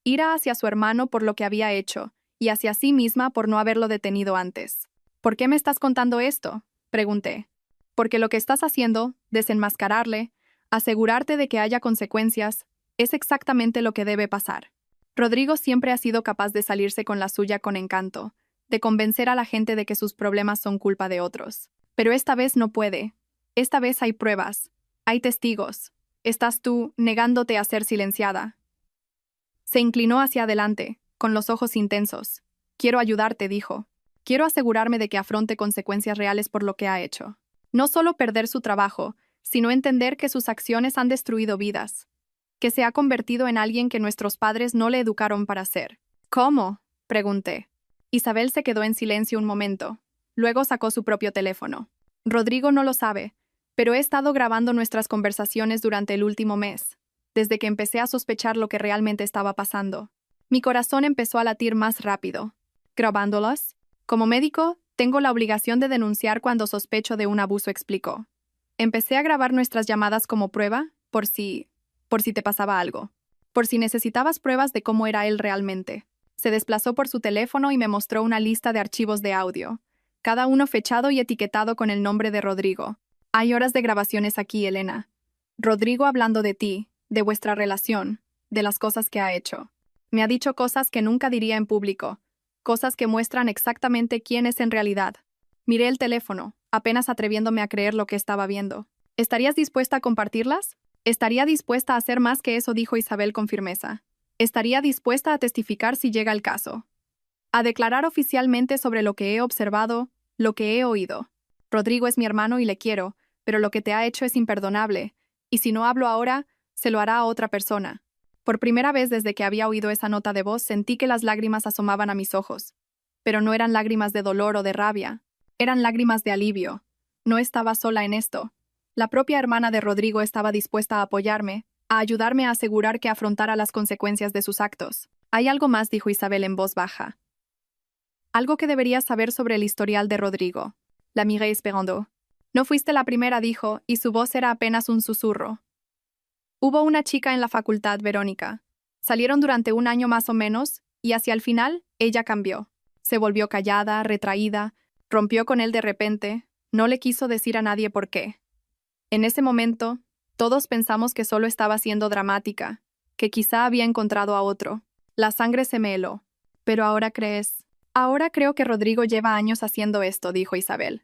Ira hacia su hermano por lo que había hecho, y hacia sí misma por no haberlo detenido antes. «¿Por qué me estás contando esto?», pregunté. «Porque lo que estás haciendo, desenmascararle, asegurarte de que haya consecuencias, es exactamente lo que debe pasar». Rodrigo siempre ha sido capaz de salirse con la suya con encanto, de convencer a la gente de que sus problemas son culpa de otros. Pero esta vez no puede. Esta vez hay pruebas. Hay testigos. Estás tú negándote a ser silenciada. Se inclinó hacia adelante, con los ojos intensos. «Quiero ayudarte», dijo. «Quiero asegurarme de que afronte consecuencias reales por lo que ha hecho. No solo perder su trabajo, sino entender que sus acciones han destruido vidas. Que se ha convertido en alguien que nuestros padres no le educaron para ser». «¿Cómo?», pregunté. Isabel se quedó en silencio un momento. Luego sacó su propio teléfono. «Rodrigo no lo sabe, pero he estado grabando nuestras conversaciones durante el último mes, desde que empecé a sospechar lo que realmente estaba pasando. Mi corazón empezó a latir más rápido. ¿Grabándolas? Como médico, tengo la obligación de denunciar cuando sospecho de un abuso», explicó. «Empecé a grabar nuestras llamadas como prueba, por si te pasaba algo. Por si necesitabas pruebas de cómo era él realmente». Se desplazó por su teléfono y me mostró una lista de archivos de audio, cada uno fechado y etiquetado con el nombre de Rodrigo. «Hay horas de grabaciones aquí, Elena. Rodrigo hablando de ti, de vuestra relación, de las cosas que ha hecho. Me ha dicho cosas que nunca diría en público, cosas que muestran exactamente quién es en realidad». Miré el teléfono, apenas atreviéndome a creer lo que estaba viendo. «¿Estarías dispuesta a compartirlas?» «Estaría dispuesta a hacer más que eso», dijo Isabel con firmeza. «Estaría dispuesta a testificar si llega el caso. A declarar oficialmente sobre lo que he observado, lo que he oído. Rodrigo es mi hermano y le quiero, pero lo que te ha hecho es imperdonable, y si no hablo ahora, se lo hará a otra persona». Por primera vez desde que había oído esa nota de voz sentí que las lágrimas asomaban a mis ojos. Pero no eran lágrimas de dolor o de rabia, eran lágrimas de alivio. No estaba sola en esto. La propia hermana de Rodrigo estaba dispuesta a apoyarme, a ayudarme a asegurar que afrontara las consecuencias de sus actos. «Hay algo más», dijo Isabel en voz baja. «Algo que deberías saber sobre el historial de Rodrigo». La miré esperando. «No fuiste la primera», dijo, y su voz era apenas un susurro. «Hubo una chica en la facultad, Verónica. Salieron durante un año más o menos, y hacia el final, ella cambió. Se volvió callada, retraída, rompió con él de repente, no le quiso decir a nadie por qué. En ese momento, todos pensamos que solo estaba siendo dramática, que quizá había encontrado a otro. La sangre se me heló. Pero ahora crees. Ahora creo que Rodrigo lleva años haciendo esto, dijo Isabel.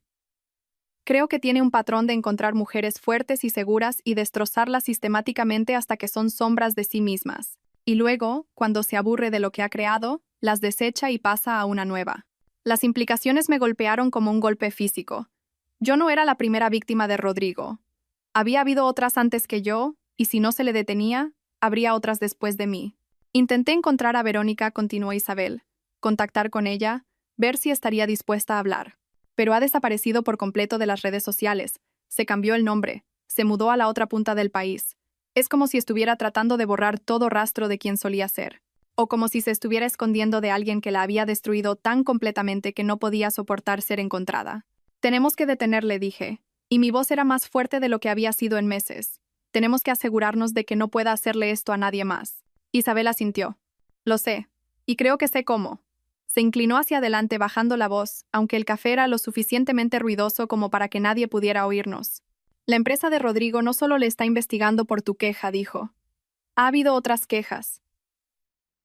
Creo que tiene un patrón de encontrar mujeres fuertes y seguras y destrozarlas sistemáticamente hasta que son sombras de sí mismas. Y luego, cuando se aburre de lo que ha creado, las desecha y pasa a una nueva. Las implicaciones me golpearon como un golpe físico. Yo no era la primera víctima de Rodrigo. Había habido otras antes que yo, y si no se le detenía, habría otras después de mí. Intenté encontrar a Verónica, continuó Isabel, contactar con ella, ver si estaría dispuesta a hablar. Pero ha desaparecido por completo de las redes sociales. Se cambió el nombre, se mudó a la otra punta del país. Es como si estuviera tratando de borrar todo rastro de quien solía ser. O como si se estuviera escondiendo de alguien que la había destruido tan completamente que no podía soportar ser encontrada. Tenemos que detenerle, dije. Y mi voz era más fuerte de lo que había sido en meses. Tenemos que asegurarnos de que no pueda hacerle esto a nadie más. Isabel asintió. Lo sé. Y creo que sé cómo. Se inclinó hacia adelante bajando la voz, aunque el café era lo suficientemente ruidoso como para que nadie pudiera oírnos. La empresa de Rodrigo no solo le está investigando por tu queja, dijo. Ha habido otras quejas.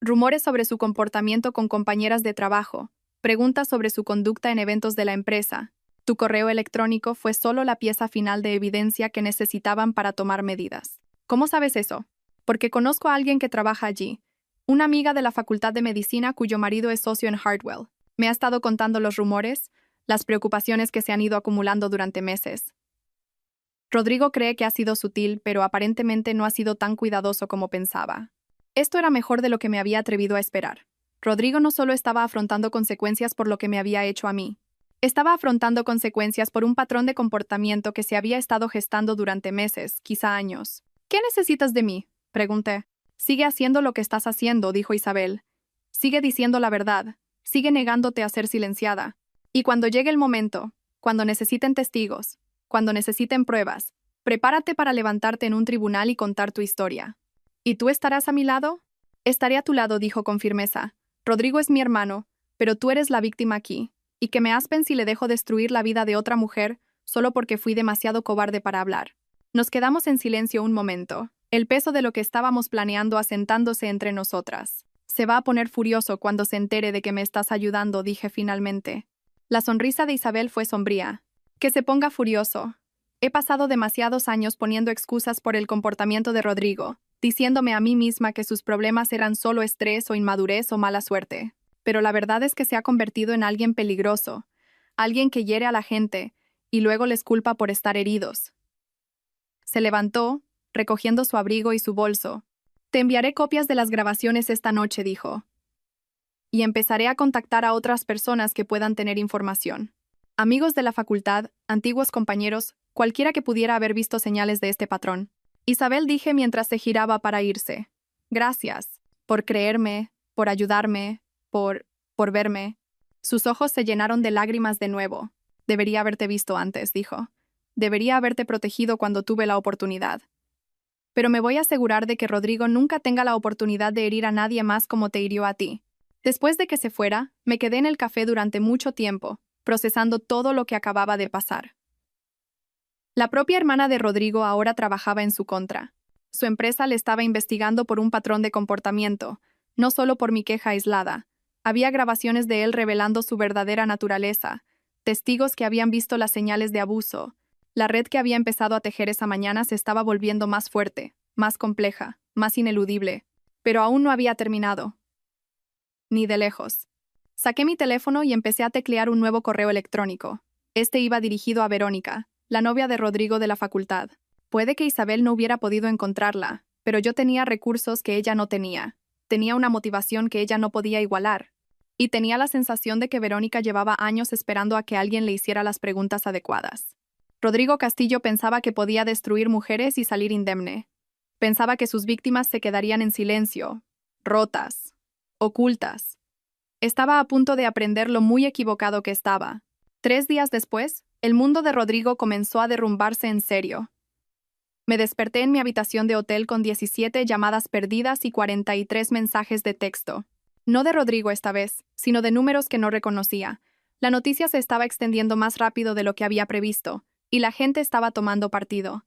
Rumores sobre su comportamiento con compañeras de trabajo, preguntas sobre su conducta en eventos de la empresa. Tu correo electrónico fue solo la pieza final de evidencia que necesitaban para tomar medidas. ¿Cómo sabes eso? Porque conozco a alguien que trabaja allí. Una amiga de la Facultad de Medicina cuyo marido es socio en Hartwell. Me ha estado contando los rumores, las preocupaciones que se han ido acumulando durante meses. Rodrigo cree que ha sido sutil, pero aparentemente no ha sido tan cuidadoso como pensaba. Esto era mejor de lo que me había atrevido a esperar. Rodrigo no solo estaba afrontando consecuencias por lo que me había hecho a mí. Estaba afrontando consecuencias por un patrón de comportamiento que se había estado gestando durante meses, quizá años. ¿Qué necesitas de mí?, pregunté. Sigue haciendo lo que estás haciendo, dijo Isabel. Sigue diciendo la verdad. Sigue negándote a ser silenciada. Y cuando llegue el momento, cuando necesiten testigos, cuando necesiten pruebas, prepárate para levantarte en un tribunal y contar tu historia. ¿Y tú estarás a mi lado? Estaré a tu lado, dijo con firmeza. Rodrigo es mi hermano, pero tú eres la víctima aquí. Y que me aspen si le dejo destruir la vida de otra mujer solo porque fui demasiado cobarde para hablar. Nos quedamos en silencio un momento, el peso de lo que estábamos planeando asentándose entre nosotras. Se va a poner furioso cuando se entere de que me estás ayudando, dije finalmente. La sonrisa de Isabel fue sombría. Que se ponga furioso. He pasado demasiados años poniendo excusas por el comportamiento de Rodrigo, diciéndome a mí misma que sus problemas eran solo estrés o inmadurez o mala suerte. Pero la verdad es que se ha convertido en alguien peligroso, alguien que hiere a la gente y luego les culpa por estar heridos. Se levantó, recogiendo su abrigo y su bolso. Te enviaré copias de las grabaciones esta noche, dijo. Y empezaré a contactar a otras personas que puedan tener información. Amigos de la facultad, antiguos compañeros, cualquiera que pudiera haber visto señales de este patrón. Isabel dije mientras se giraba para irse. Gracias, por creerme, por ayudarme, por verme. Sus ojos se llenaron de lágrimas de nuevo. Debería haberte visto antes, dijo. Debería haberte protegido cuando tuve la oportunidad. Pero me voy a asegurar de que Rodrigo nunca tenga la oportunidad de herir a nadie más como te hirió a ti. Después de que se fuera, me quedé en el café durante mucho tiempo, procesando todo lo que acababa de pasar. La propia hermana de Rodrigo ahora trabajaba en su contra. Su empresa le estaba investigando por un patrón de comportamiento, no solo por mi queja aislada. Había grabaciones de él revelando su verdadera naturaleza, testigos que habían visto las señales de abuso. La red que había empezado a tejer esa mañana se estaba volviendo más fuerte, más compleja, más ineludible. Pero aún no había terminado. Ni de lejos. Saqué mi teléfono y empecé a teclear un nuevo correo electrónico. Este iba dirigido a Verónica, la novia de Rodrigo de la facultad. Puede que Isabel no hubiera podido encontrarla, pero yo tenía recursos que ella no tenía. Tenía una motivación que ella no podía igualar. Y tenía la sensación de que Verónica llevaba años esperando a que alguien le hiciera las preguntas adecuadas. Rodrigo Castillo pensaba que podía destruir mujeres y salir indemne. Pensaba que sus víctimas se quedarían en silencio, rotas, ocultas. Estaba a punto de aprender lo muy equivocado que estaba. 3 días después, el mundo de Rodrigo comenzó a derrumbarse en serio. Me desperté en mi habitación de hotel con 17 llamadas perdidas y 43 mensajes de texto. No de Rodrigo esta vez, sino de números que no reconocía. La noticia se estaba extendiendo más rápido de lo que había previsto, y la gente estaba tomando partido.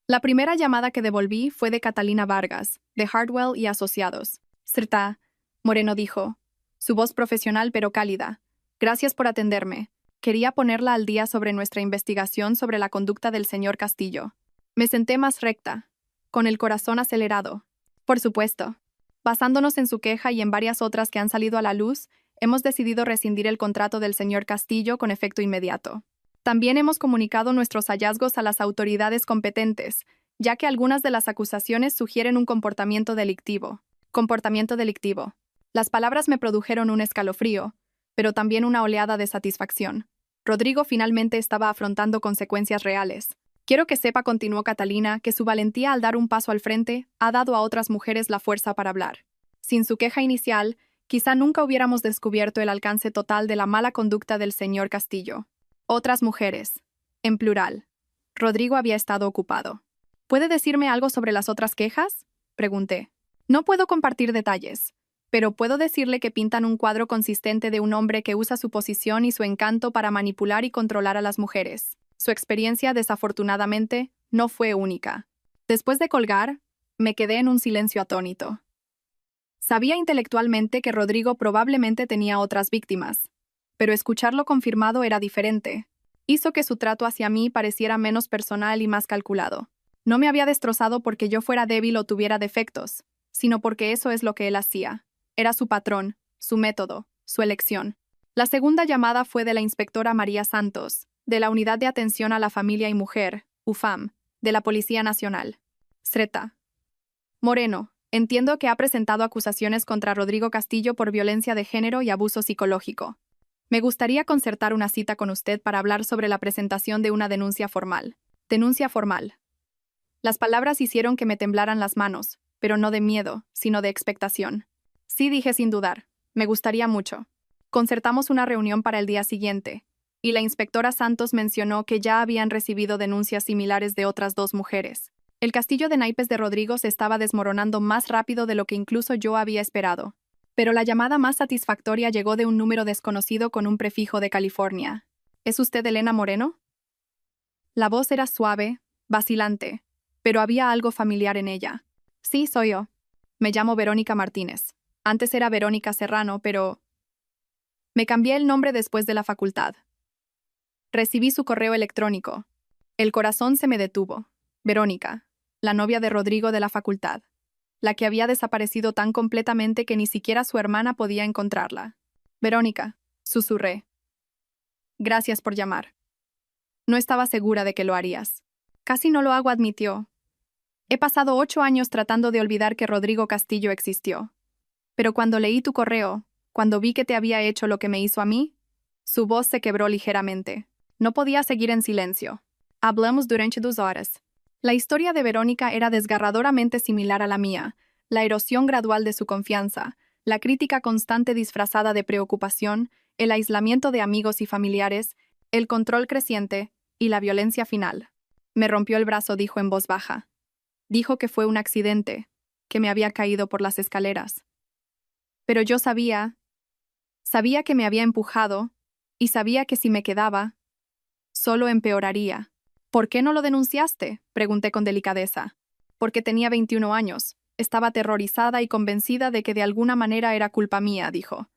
La primera llamada que devolví fue de Catalina Vargas, de Hartwell y Asociados. «Srta», Moreno dijo, su voz profesional pero cálida. «Gracias por atenderme. Quería ponerla al día sobre nuestra investigación sobre la conducta del señor Castillo». Me senté más recta, con el corazón acelerado. Por supuesto. Basándonos en su queja y en varias otras que han salido a la luz, hemos decidido rescindir el contrato del señor Castillo con efecto inmediato. También hemos comunicado nuestros hallazgos a las autoridades competentes, ya que algunas de las acusaciones sugieren un comportamiento delictivo. Comportamiento delictivo. Las palabras me produjeron un escalofrío, pero también una oleada de satisfacción. Rodrigo finalmente estaba afrontando consecuencias reales. Quiero que sepa, continuó Catalina, que su valentía al dar un paso al frente ha dado a otras mujeres la fuerza para hablar. Sin su queja inicial, quizá nunca hubiéramos descubierto el alcance total de la mala conducta del señor Castillo. Otras mujeres. En plural. Rodrigo había estado ocupado. ¿Puede decirme algo sobre las otras quejas?, pregunté. No puedo compartir detalles, pero puedo decirle que pintan un cuadro consistente de un hombre que usa su posición y su encanto para manipular y controlar a las mujeres. Su experiencia, desafortunadamente, no fue única. Después de colgar, me quedé en un silencio atónito. Sabía intelectualmente que Rodrigo probablemente tenía otras víctimas, pero escucharlo confirmado era diferente. Hizo que su trato hacia mí pareciera menos personal y más calculado. No me había destrozado porque yo fuera débil o tuviera defectos, sino porque eso es lo que él hacía. Era su patrón, su método, su elección. La segunda llamada fue de la inspectora María Santos, de la Unidad de Atención a la Familia y Mujer, UFAM, de la Policía Nacional. Sreta. Moreno, entiendo que ha presentado acusaciones contra Rodrigo Castillo por violencia de género y abuso psicológico. Me gustaría concertar una cita con usted para hablar sobre la presentación de una denuncia formal. Denuncia formal. Las palabras hicieron que me temblaran las manos, pero no de miedo, sino de expectación. Sí, dije sin dudar. Me gustaría mucho. Concertamos una reunión para el día siguiente, y la inspectora Santos mencionó que ya habían recibido denuncias similares de otras 2 mujeres. El castillo de naipes de Rodrigo se estaba desmoronando más rápido de lo que incluso yo había esperado. Pero la llamada más satisfactoria llegó de un número desconocido con un prefijo de California. ¿Es usted Elena Moreno? La voz era suave, vacilante, pero había algo familiar en ella. Sí, soy yo. Me llamo Verónica Martínez. Antes era Verónica Serrano, pero... Me cambié el nombre después de la facultad. Recibí su correo electrónico. El corazón se me detuvo. Verónica, la novia de Rodrigo de la facultad, la que había desaparecido tan completamente que ni siquiera su hermana podía encontrarla. Verónica, susurré. Gracias por llamar. No estaba segura de que lo harías. Casi no lo hago, admitió. He pasado 8 años tratando de olvidar que Rodrigo Castillo existió. Pero cuando leí tu correo, cuando vi que te había hecho lo que me hizo a mí, su voz se quebró ligeramente. No podía seguir en silencio. Hablamos durante 2 horas. La historia de Verónica era desgarradoramente similar a la mía, la erosión gradual de su confianza, la crítica constante disfrazada de preocupación, el aislamiento de amigos y familiares, el control creciente y la violencia final. Me rompió el brazo, dijo en voz baja. Dijo que fue un accidente, que me había caído por las escaleras. Pero yo sabía que me había empujado, y sabía que si me quedaba, solo empeoraría. ¿Por qué no lo denunciaste?, pregunté con delicadeza. Porque tenía 21 años. Estaba aterrorizada y convencida de que de alguna manera era culpa mía, dijo.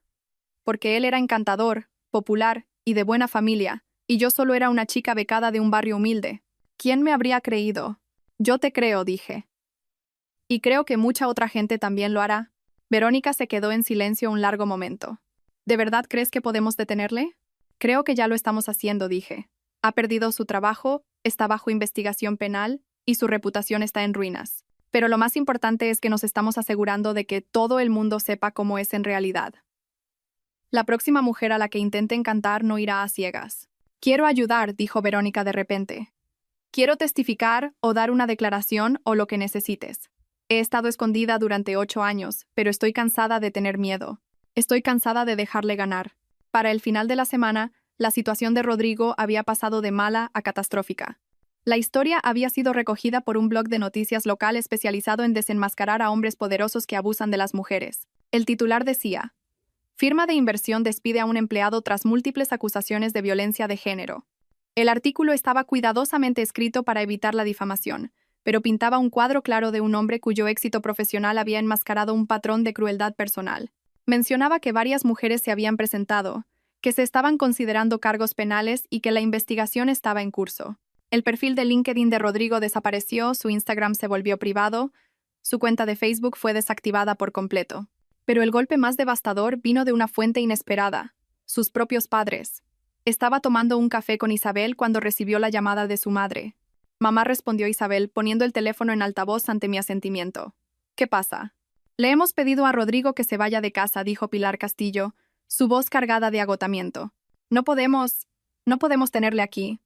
Porque él era encantador, popular y de buena familia, y yo solo era una chica becada de un barrio humilde. ¿Quién me habría creído? Yo te creo, dije. Y creo que mucha otra gente también lo hará. Verónica se quedó en silencio un largo momento. ¿De verdad crees que podemos detenerle? Creo que ya lo estamos haciendo, dije. Ha perdido su trabajo, está bajo investigación penal y su reputación está en ruinas. Pero lo más importante es que nos estamos asegurando de que todo el mundo sepa cómo es en realidad. La próxima mujer a la que intente encantar no irá a ciegas. Quiero ayudar, dijo Verónica de repente. Quiero testificar o dar una declaración o lo que necesites. He estado escondida durante 8 años, pero estoy cansada de tener miedo. Estoy cansada de dejarle ganar. Para el final de la semana, la situación de Rodrigo había pasado de mala a catastrófica. La historia había sido recogida por un blog de noticias local especializado en desenmascarar a hombres poderosos que abusan de las mujeres. El titular decía: Firma de inversión despide a un empleado tras múltiples acusaciones de violencia de género. El artículo estaba cuidadosamente escrito para evitar la difamación, pero pintaba un cuadro claro de un hombre cuyo éxito profesional había enmascarado un patrón de crueldad personal. Mencionaba que varias mujeres se habían presentado, que se estaban considerando cargos penales y que la investigación estaba en curso. El perfil de LinkedIn de Rodrigo desapareció, su Instagram se volvió privado, su cuenta de Facebook fue desactivada por completo. Pero el golpe más devastador vino de una fuente inesperada: sus propios padres. Estaba tomando un café con Isabel cuando recibió la llamada de su madre. Mamá, respondió Isabel, poniendo el teléfono en altavoz ante mi asentimiento. ¿Qué pasa? Le hemos pedido a Rodrigo que se vaya de casa, dijo Pilar Castillo, su voz cargada de agotamiento. No podemos tenerle aquí.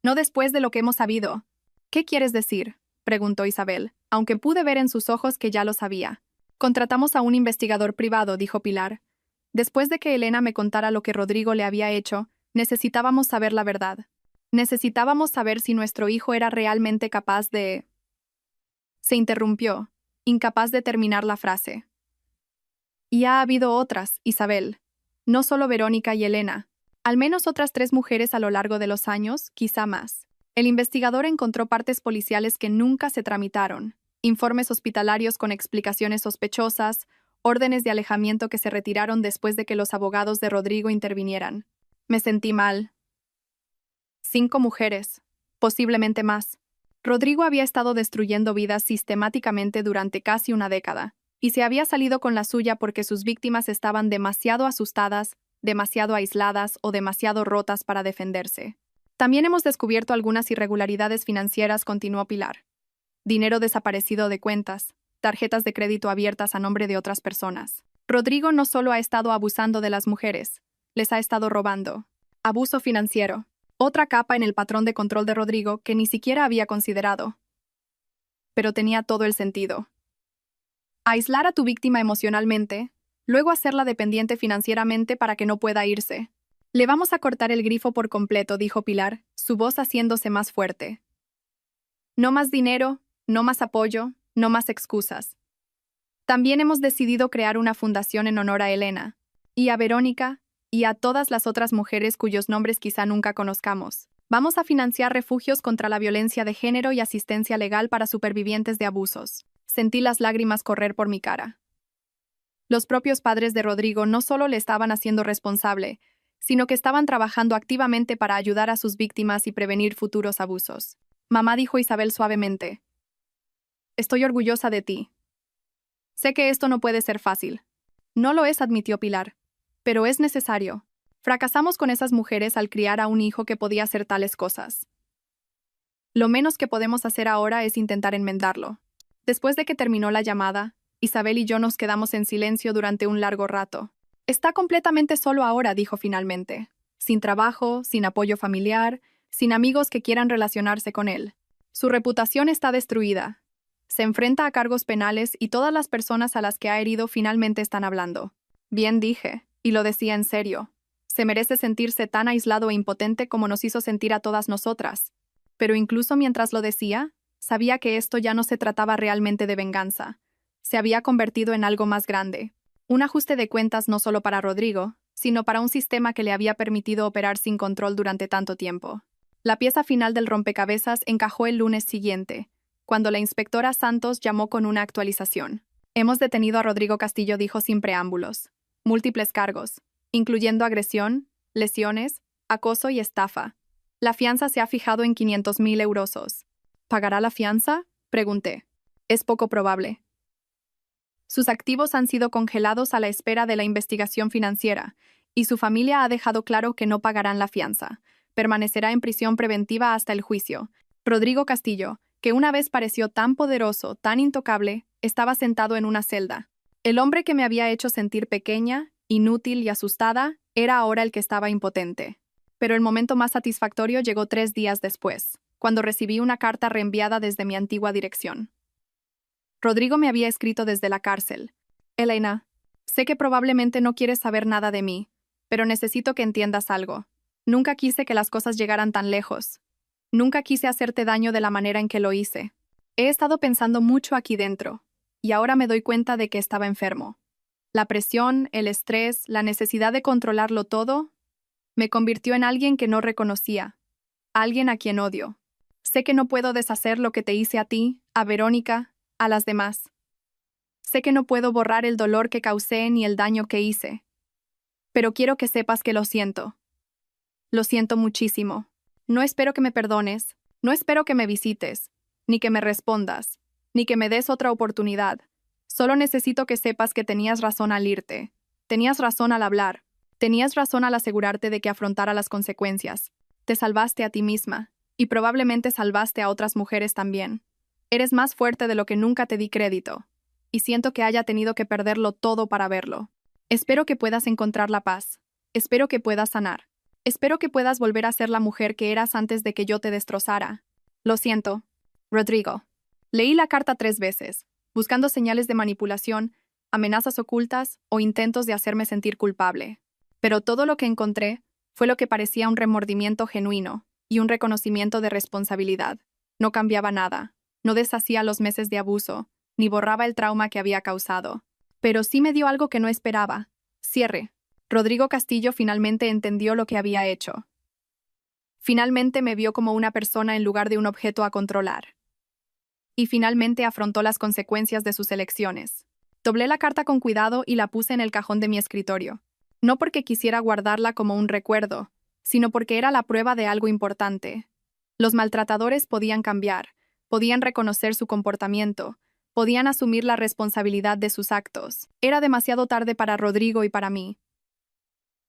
No después de lo que hemos sabido. ¿Qué quieres decir?, preguntó Isabel, aunque pude ver en sus ojos que ya lo sabía. Contratamos a un investigador privado, dijo Pilar. Después de que Elena me contara lo que Rodrigo le había hecho, necesitábamos saber la verdad. Necesitábamos saber si nuestro hijo era realmente capaz de... Se interrumpió, incapaz de terminar la frase. Y ha habido otras, Isabel. No solo Verónica y Elena. Al menos otras 3 mujeres a lo largo de los años, quizá más. El investigador encontró partes policiales que nunca se tramitaron, informes hospitalarios con explicaciones sospechosas, órdenes de alejamiento que se retiraron después de que los abogados de Rodrigo intervinieran. Me sentí mal. 5 mujeres, posiblemente más. Rodrigo había estado destruyendo vidas sistemáticamente durante casi una década, y se había salido con la suya porque sus víctimas estaban demasiado asustadas, demasiado aisladas o demasiado rotas para defenderse. También hemos descubierto algunas irregularidades financieras, continuó Pilar. Dinero desaparecido de cuentas, tarjetas de crédito abiertas a nombre de otras personas. Rodrigo no solo ha estado abusando de las mujeres, les ha estado robando. Abuso financiero. Otra capa en el patrón de control de Rodrigo que ni siquiera había considerado. Pero tenía todo el sentido. Aislar a tu víctima emocionalmente, luego hacerla dependiente financieramente para que no pueda irse. Le vamos a cortar el grifo por completo, dijo Pilar, su voz haciéndose más fuerte. No más dinero, no más apoyo, no más excusas. También hemos decidido crear una fundación en honor a Elena, y a Verónica, y a todas las otras mujeres cuyos nombres quizá nunca conozcamos. Vamos a financiar refugios contra la violencia de género y asistencia legal para supervivientes de abusos. Sentí las lágrimas correr por mi cara. Los propios padres de Rodrigo no solo le estaban haciendo responsable, sino que estaban trabajando activamente para ayudar a sus víctimas y prevenir futuros abusos. Mamá, dijo Isabel suavemente. Estoy orgullosa de ti. Sé que esto no puede ser fácil. No lo es, admitió Pilar. Pero es necesario. Fracasamos con esas mujeres al criar a un hijo que podía hacer tales cosas. Lo menos que podemos hacer ahora es intentar enmendarlo. Después de que terminó la llamada, Isabel y yo nos quedamos en silencio durante un largo rato. Está completamente solo ahora, dijo finalmente. Sin trabajo, sin apoyo familiar, sin amigos que quieran relacionarse con él. Su reputación está destruida. Se enfrenta a cargos penales y todas las personas a las que ha herido finalmente están hablando. Bien dije, y lo decía en serio. Se merece sentirse tan aislado e impotente como nos hizo sentir a todas nosotras. Pero incluso mientras lo decía, sabía que esto ya no se trataba realmente de venganza. Se había convertido en algo más grande. Un ajuste de cuentas no solo para Rodrigo, sino para un sistema que le había permitido operar sin control durante tanto tiempo. La pieza final del rompecabezas encajó el lunes siguiente, cuando la inspectora Santos llamó con una actualización. Hemos detenido a Rodrigo Castillo, dijo sin preámbulos. Múltiples cargos, incluyendo agresión, lesiones, acoso y estafa. La fianza se ha fijado en 500.000 euros. ¿Pagará la fianza?, pregunté. Es poco probable. Sus activos han sido congelados a la espera de la investigación financiera, y su familia ha dejado claro que no pagarán la fianza. Permanecerá en prisión preventiva hasta el juicio. Rodrigo Castillo, que una vez pareció tan poderoso, tan intocable, estaba sentado en una celda. El hombre que me había hecho sentir pequeña, inútil y asustada, era ahora el que estaba impotente. Pero el momento más satisfactorio llegó 3 días después, cuando recibí una carta reenviada desde mi antigua dirección. Rodrigo me había escrito desde la cárcel. Elena, sé que probablemente no quieres saber nada de mí, pero necesito que entiendas algo. Nunca quise que las cosas llegaran tan lejos. Nunca quise hacerte daño de la manera en que lo hice. He estado pensando mucho aquí dentro, y ahora me doy cuenta de que estaba enfermo. La presión, el estrés, la necesidad de controlarlo todo, me convirtió en alguien que no reconocía, alguien a quien odio. Sé que no puedo deshacer lo que te hice a ti, a Verónica, a las demás. Sé que no puedo borrar el dolor que causé ni el daño que hice. Pero quiero que sepas que lo siento. Lo siento muchísimo. No espero que me perdones, no espero que me visites, ni que me respondas, ni que me des otra oportunidad. Solo necesito que sepas que tenías razón al irte. Tenías razón al hablar. Tenías razón al asegurarte de que afrontara las consecuencias. Te salvaste a ti misma, y probablemente salvaste a otras mujeres también. Eres más fuerte de lo que nunca te di crédito, y siento que haya tenido que perderlo todo para verlo. Espero que puedas encontrar la paz. Espero que puedas sanar. Espero que puedas volver a ser la mujer que eras antes de que yo te destrozara. Lo siento. Rodrigo. Leí la carta 3 veces, buscando señales de manipulación, amenazas ocultas o intentos de hacerme sentir culpable. Pero todo lo que encontré fue lo que parecía un remordimiento genuino y un reconocimiento de responsabilidad. No cambiaba nada, no deshacía los meses de abuso, ni borraba el trauma que había causado. Pero sí me dio algo que no esperaba. Cierre. Rodrigo Castillo finalmente entendió lo que había hecho. Finalmente me vio como una persona en lugar de un objeto a controlar. Y finalmente afrontó las consecuencias de sus elecciones. Doblé la carta con cuidado y la puse en el cajón de mi escritorio. No porque quisiera guardarla como un recuerdo, sino porque era la prueba de algo importante. Los maltratadores podían cambiar, podían reconocer su comportamiento, podían asumir la responsabilidad de sus actos. Era demasiado tarde para Rodrigo y para mí.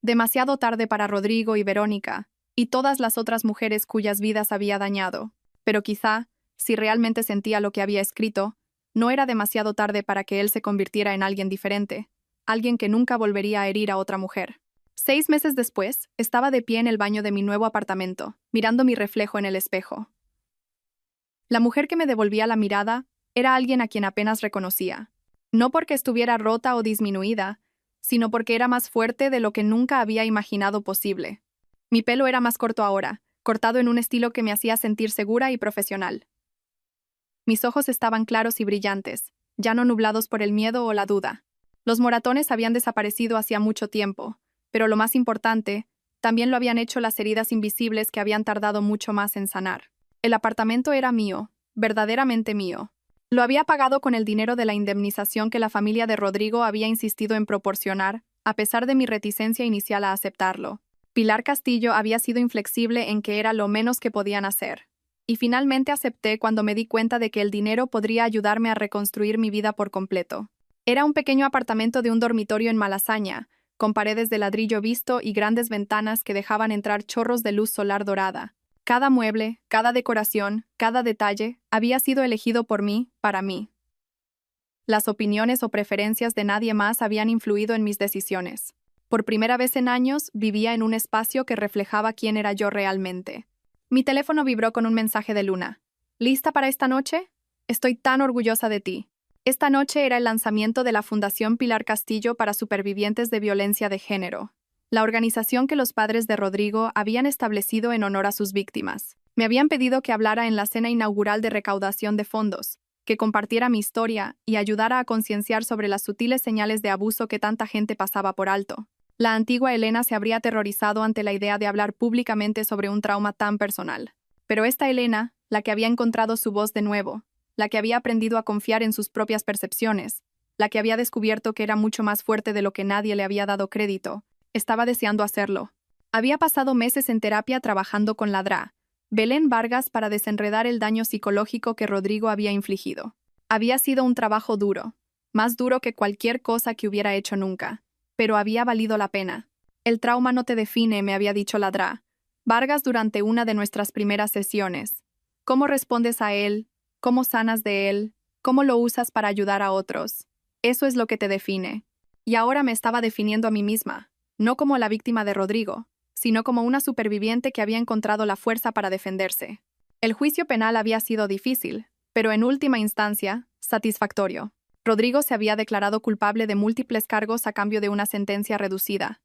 Demasiado tarde para Rodrigo y Verónica, y todas las otras mujeres cuyas vidas había dañado. Pero quizá, si realmente sentía lo que había escrito, no era demasiado tarde para que él se convirtiera en alguien diferente, alguien que nunca volvería a herir a otra mujer. 6 meses después, estaba de pie en el baño de mi nuevo apartamento, mirando mi reflejo en el espejo. La mujer que me devolvía la mirada era alguien a quien apenas reconocía. No porque estuviera rota o disminuida, sino porque era más fuerte de lo que nunca había imaginado posible. Mi pelo era más corto ahora, cortado en un estilo que me hacía sentir segura y profesional. Mis ojos estaban claros y brillantes, ya no nublados por el miedo o la duda. Los moratones habían desaparecido hacía mucho tiempo, pero lo más importante, también lo habían hecho las heridas invisibles que habían tardado mucho más en sanar. El apartamento era mío, verdaderamente mío. Lo había pagado con el dinero de la indemnización que la familia de Rodrigo había insistido en proporcionar, a pesar de mi reticencia inicial a aceptarlo. Pilar Castillo había sido inflexible en que era lo menos que podían hacer. Y finalmente acepté cuando me di cuenta de que el dinero podría ayudarme a reconstruir mi vida por completo. Era un pequeño apartamento de un dormitorio en Malasaña, con paredes de ladrillo visto y grandes ventanas que dejaban entrar chorros de luz solar dorada. Cada mueble, cada decoración, cada detalle había sido elegido por mí, para mí. Las opiniones o preferencias de nadie más habían influido en mis decisiones. Por primera vez en años, vivía en un espacio que reflejaba quién era yo realmente. Mi teléfono vibró con un mensaje de Luna. ¿Lista para esta noche? Estoy tan orgullosa de ti. Esta noche era el lanzamiento de la Fundación Pilar Castillo para Supervivientes de Violencia de Género, la organización que los padres de Rodrigo habían establecido en honor a sus víctimas. Me habían pedido que hablara en la cena inaugural de recaudación de fondos, que compartiera mi historia y ayudara a concienciar sobre las sutiles señales de abuso que tanta gente pasaba por alto. La antigua Elena se habría aterrorizado ante la idea de hablar públicamente sobre un trauma tan personal. Pero esta Elena, la que había encontrado su voz de nuevo, la que había aprendido a confiar en sus propias percepciones, la que había descubierto que era mucho más fuerte de lo que nadie le había dado crédito, estaba deseando hacerlo. Había pasado meses en terapia trabajando con la DRA, Belén Vargas, para desenredar el daño psicológico que Rodrigo había infligido. Había sido un trabajo duro, más duro que cualquier cosa que hubiera hecho nunca, pero había valido la pena. El trauma no te define, me había dicho la DRA Vargas durante una de nuestras primeras sesiones. ¿Cómo respondes a él? ¿Cómo sanas de él? ¿Cómo lo usas para ayudar a otros? Eso es lo que te define. Y ahora me estaba definiendo a mí misma, no como la víctima de Rodrigo, sino como una superviviente que había encontrado la fuerza para defenderse. El juicio penal había sido difícil, pero en última instancia, satisfactorio. Rodrigo se había declarado culpable de múltiples cargos a cambio de una sentencia reducida.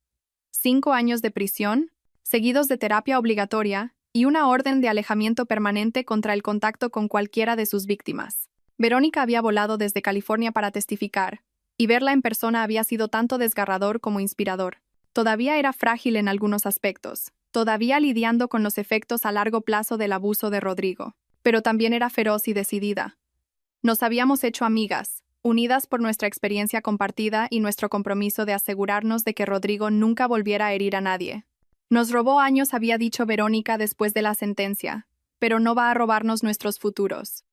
5 años de prisión, seguidos de terapia obligatoria, y una orden de alejamiento permanente contra el contacto con cualquiera de sus víctimas. Verónica había volado desde California para testificar, y verla en persona había sido tanto desgarrador como inspirador. Todavía era frágil en algunos aspectos, todavía lidiando con los efectos a largo plazo del abuso de Rodrigo, pero también era feroz y decidida. Nos habíamos hecho amigas, unidas por nuestra experiencia compartida y nuestro compromiso de asegurarnos de que Rodrigo nunca volviera a herir a nadie. Nos robó años, había dicho Verónica después de la sentencia, pero no va a robarnos nuestros futuros.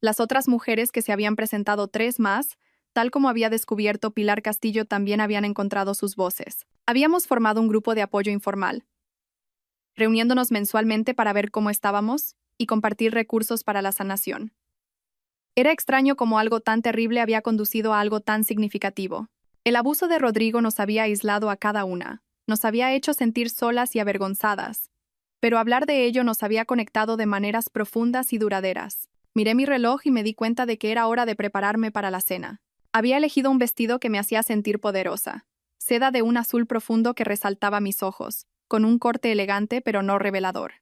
Las otras mujeres que se habían presentado, 3 más, tal como había descubierto Pilar Castillo, también habían encontrado sus voces. Habíamos formado un grupo de apoyo informal, reuniéndonos mensualmente para ver cómo estábamos y compartir recursos para la sanación. Era extraño cómo algo tan terrible había conducido a algo tan significativo. El abuso de Rodrigo nos había aislado a cada una. Nos había hecho sentir solas y avergonzadas, pero hablar de ello nos había conectado de maneras profundas y duraderas. Miré mi reloj y me di cuenta de que era hora de prepararme para la cena. Había elegido un vestido que me hacía sentir poderosa. Seda de un azul profundo que resaltaba mis ojos, con un corte elegante pero no revelador.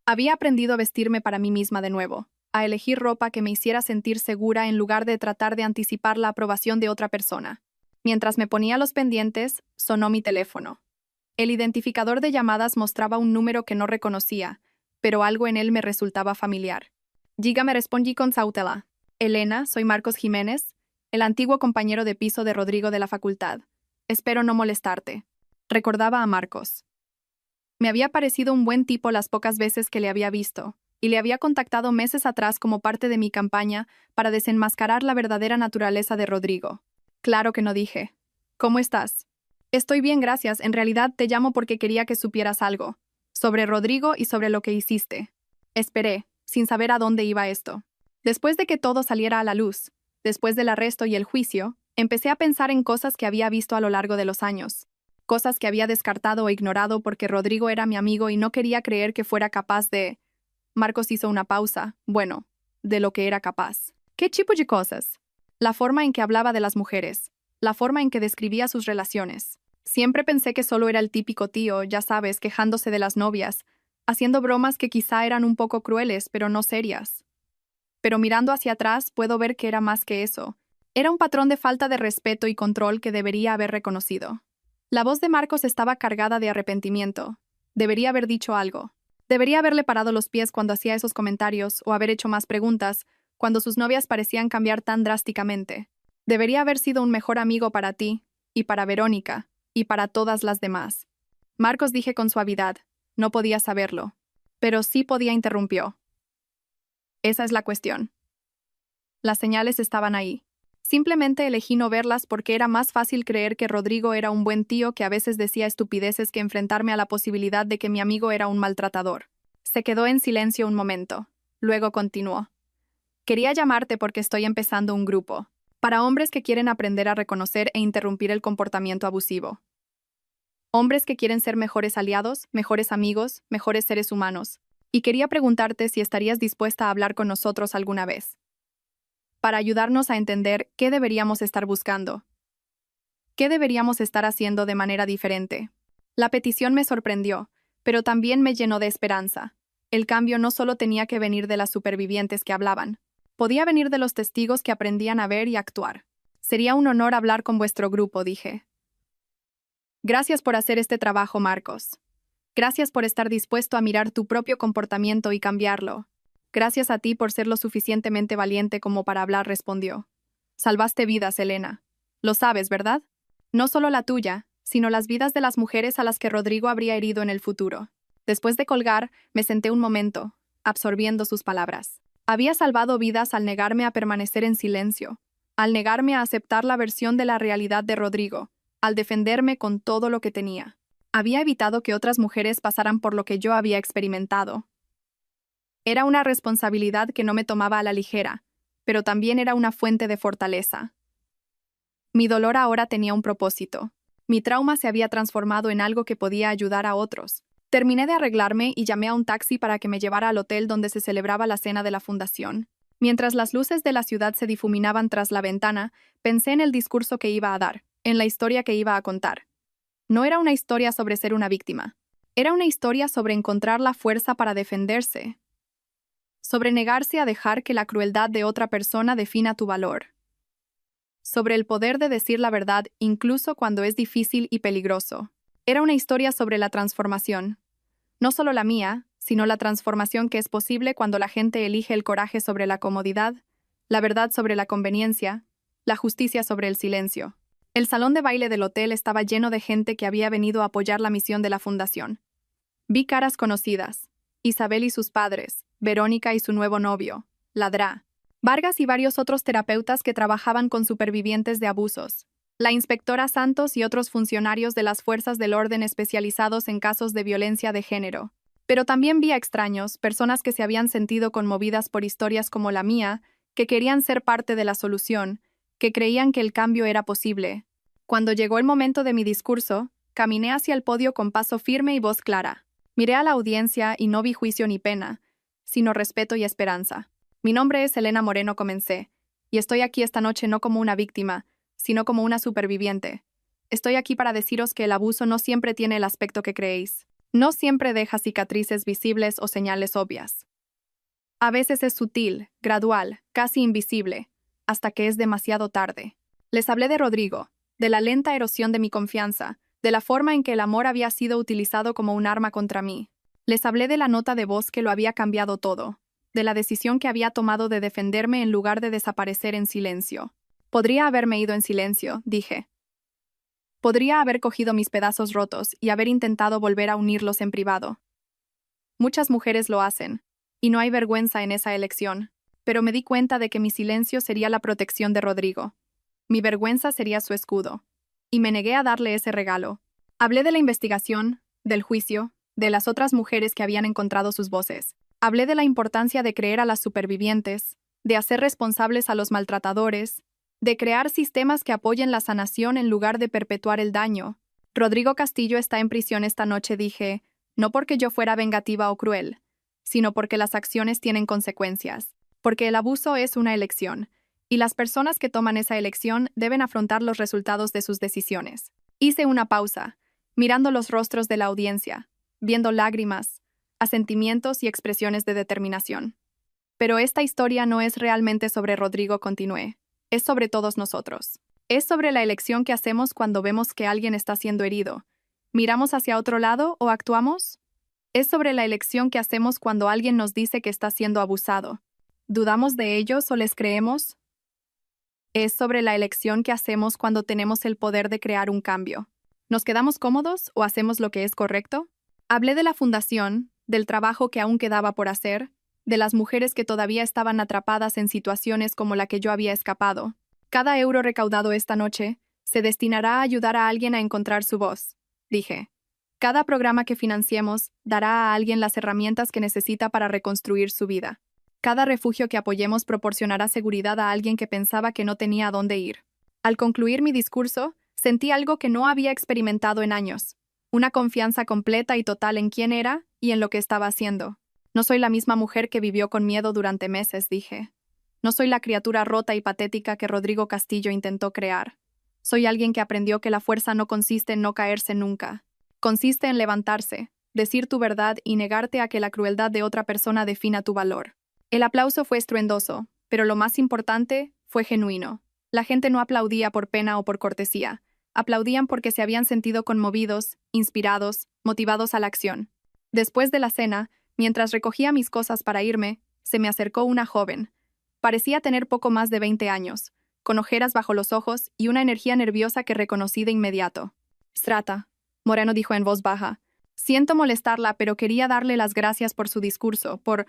Había aprendido a vestirme para mí misma de nuevo, a elegir ropa que me hiciera sentir segura en lugar de tratar de anticipar la aprobación de otra persona. Mientras me ponía los pendientes, sonó mi teléfono. El identificador de llamadas mostraba un número que no reconocía, pero algo en él me resultaba familiar. Me respondí con cautela. Elena, soy Marcos Jiménez, el antiguo compañero de piso de Rodrigo de la facultad. Espero no molestarte. Recordaba a Marcos. Me había parecido un buen tipo las pocas veces que le había visto, y le había contactado meses atrás como parte de mi campaña para desenmascarar la verdadera naturaleza de Rodrigo. Claro que no dije. ¿Cómo estás? Estoy bien, gracias. En realidad te llamo porque quería que supieras algo. Sobre Rodrigo y sobre lo que hiciste. Esperé, sin saber a dónde iba esto. Después de que todo saliera a la luz, después del arresto y el juicio, empecé a pensar en cosas que había visto a lo largo de los años. Cosas que había descartado o ignorado porque Rodrigo era mi amigo y no quería creer que fuera capaz de... Marcos hizo una pausa, bueno, de lo que era capaz. ¿Qué tipo de cosas? La forma en que hablaba de las mujeres, la forma en que describía sus relaciones. Siempre pensé que solo era el típico tío, ya sabes, quejándose de las novias, haciendo bromas que quizá eran un poco crueles, pero no serias. Pero mirando hacia atrás puedo ver que era más que eso. Era un patrón de falta de respeto y control que debería haber reconocido. La voz de Marcos estaba cargada de arrepentimiento. Debería haber dicho algo. Debería haberle parado los pies cuando hacía esos comentarios o haber hecho más preguntas cuando sus novias parecían cambiar tan drásticamente. Debería haber sido un mejor amigo para ti, y para Verónica, y para todas las demás. Marcos, dije con suavidad. No podía saberlo. Pero sí podía, interrumpió. Esa es la cuestión. Las señales estaban ahí. Simplemente elegí no verlas porque era más fácil creer que Rodrigo era un buen tío que a veces decía estupideces que enfrentarme a la posibilidad de que mi amigo era un maltratador. Se quedó en silencio un momento. Luego continuó. Quería llamarte porque estoy empezando un grupo. Para hombres que quieren aprender a reconocer e interrumpir el comportamiento abusivo. Hombres que quieren ser mejores aliados, mejores amigos, mejores seres humanos. Y quería preguntarte si estarías dispuesta a hablar con nosotros alguna vez. Para ayudarnos a entender qué deberíamos estar buscando. ¿Qué deberíamos estar haciendo de manera diferente? La petición me sorprendió, pero también me llenó de esperanza. El cambio no solo tenía que venir de las supervivientes que hablaban. Podía venir de los testigos que aprendían a ver y actuar. Sería un honor hablar con vuestro grupo, dije. Gracias por hacer este trabajo, Marcos. Gracias por estar dispuesto a mirar tu propio comportamiento y cambiarlo. Gracias a ti por ser lo suficientemente valiente como para hablar, respondió. Salvaste vidas, Elena. Lo sabes, ¿verdad? No solo la tuya, sino las vidas de las mujeres a las que Rodrigo habría herido en el futuro. Después de colgar, me senté un momento, absorbiendo sus palabras. Había salvado vidas al negarme a permanecer en silencio, al negarme a aceptar la versión de la realidad de Rodrigo, al defenderme con todo lo que tenía. Había evitado que otras mujeres pasaran por lo que yo había experimentado. Era una responsabilidad que no me tomaba a la ligera, pero también era una fuente de fortaleza. Mi dolor ahora tenía un propósito. Mi trauma se había transformado en algo que podía ayudar a otros. Terminé de arreglarme y llamé a un taxi para que me llevara al hotel donde se celebraba la cena de la fundación. Mientras las luces de la ciudad se difuminaban tras la ventana, pensé en el discurso que iba a dar, en la historia que iba a contar. No era una historia sobre ser una víctima. Era una historia sobre encontrar la fuerza para defenderse. Sobre negarse a dejar que la crueldad de otra persona defina tu valor. Sobre el poder de decir la verdad incluso cuando es difícil y peligroso. Era una historia sobre la transformación. No solo la mía, sino la transformación que es posible cuando la gente elige el coraje sobre la comodidad, la verdad sobre la conveniencia, la justicia sobre el silencio. El salón de baile del hotel estaba lleno de gente que había venido a apoyar la misión de la fundación. Vi caras conocidas. Isabel y sus padres, Verónica y su nuevo novio, Ladrá, Vargas y varios otros terapeutas que trabajaban con supervivientes de abusos, la inspectora Santos y otros funcionarios de las fuerzas del orden especializados en casos de violencia de género. Pero también vi a extraños, personas que se habían sentido conmovidas por historias como la mía, que querían ser parte de la solución, que creían que el cambio era posible. Cuando llegó el momento de mi discurso, caminé hacia el podio con paso firme y voz clara. Miré a la audiencia y no vi juicio ni pena, sino respeto y esperanza. Mi nombre es Elena Moreno, comencé, y estoy aquí esta noche no como una víctima, sino como una superviviente. Estoy aquí para deciros que el abuso no siempre tiene el aspecto que creéis. No siempre deja cicatrices visibles o señales obvias. A veces es sutil, gradual, casi invisible, hasta que es demasiado tarde. Les hablé de Rodrigo, de la lenta erosión de mi confianza, de la forma en que el amor había sido utilizado como un arma contra mí. Les hablé de la nota de voz que lo había cambiado todo, de la decisión que había tomado de defenderme en lugar de desaparecer en silencio. Podría haberme ido en silencio, dije. Podría haber cogido mis pedazos rotos y haber intentado volver a unirlos en privado. Muchas mujeres lo hacen, y no hay vergüenza en esa elección, pero me di cuenta de que mi silencio sería la protección de Rodrigo. Mi vergüenza sería su escudo, y me negué a darle ese regalo. Hablé de la investigación, del juicio, de las otras mujeres que habían encontrado sus voces. Hablé de la importancia de creer a las supervivientes, de hacer responsables a los maltratadores, de crear sistemas que apoyen la sanación en lugar de perpetuar el daño. Rodrigo Castillo está en prisión esta noche, dije, no porque yo fuera vengativa o cruel, sino porque las acciones tienen consecuencias, porque el abuso es una elección, y las personas que toman esa elección deben afrontar los resultados de sus decisiones. Hice una pausa, mirando los rostros de la audiencia, viendo lágrimas, asentimientos y expresiones de determinación. Pero esta historia no es realmente sobre Rodrigo, continué. Es sobre todos nosotros. Es sobre la elección que hacemos cuando vemos que alguien está siendo herido. ¿Miramos hacia otro lado o actuamos? Es sobre la elección que hacemos cuando alguien nos dice que está siendo abusado. ¿Dudamos de ellos o les creemos? Es sobre la elección que hacemos cuando tenemos el poder de crear un cambio. ¿Nos quedamos cómodos o hacemos lo que es correcto? Hablé de la fundación, del trabajo que aún quedaba por hacer, de las mujeres que todavía estaban atrapadas en situaciones como la que yo había escapado. Cada euro recaudado esta noche se destinará a ayudar a alguien a encontrar su voz, dije. Cada programa que financiemos dará a alguien las herramientas que necesita para reconstruir su vida. Cada refugio que apoyemos proporcionará seguridad a alguien que pensaba que no tenía a dónde ir. Al concluir mi discurso, sentí algo que no había experimentado en años. Una confianza completa y total en quién era y en lo que estaba haciendo. No soy la misma mujer que vivió con miedo durante meses, dije. No soy la criatura rota y patética que Rodrigo Castillo intentó crear. Soy alguien que aprendió que la fuerza no consiste en no caerse nunca. Consiste en levantarse, decir tu verdad y negarte a que la crueldad de otra persona defina tu valor. El aplauso fue estruendoso, pero lo más importante fue genuino. La gente no aplaudía por pena o por cortesía. Aplaudían porque se habían sentido conmovidos, inspirados, motivados a la acción. Después de la cena, mientras recogía mis cosas para irme, se me acercó una joven. Parecía tener poco más de 20 años, con ojeras bajo los ojos y una energía nerviosa que reconocí de inmediato. Strata, Moreno dijo en voz baja. Siento molestarla, pero quería darle las gracias por su discurso, por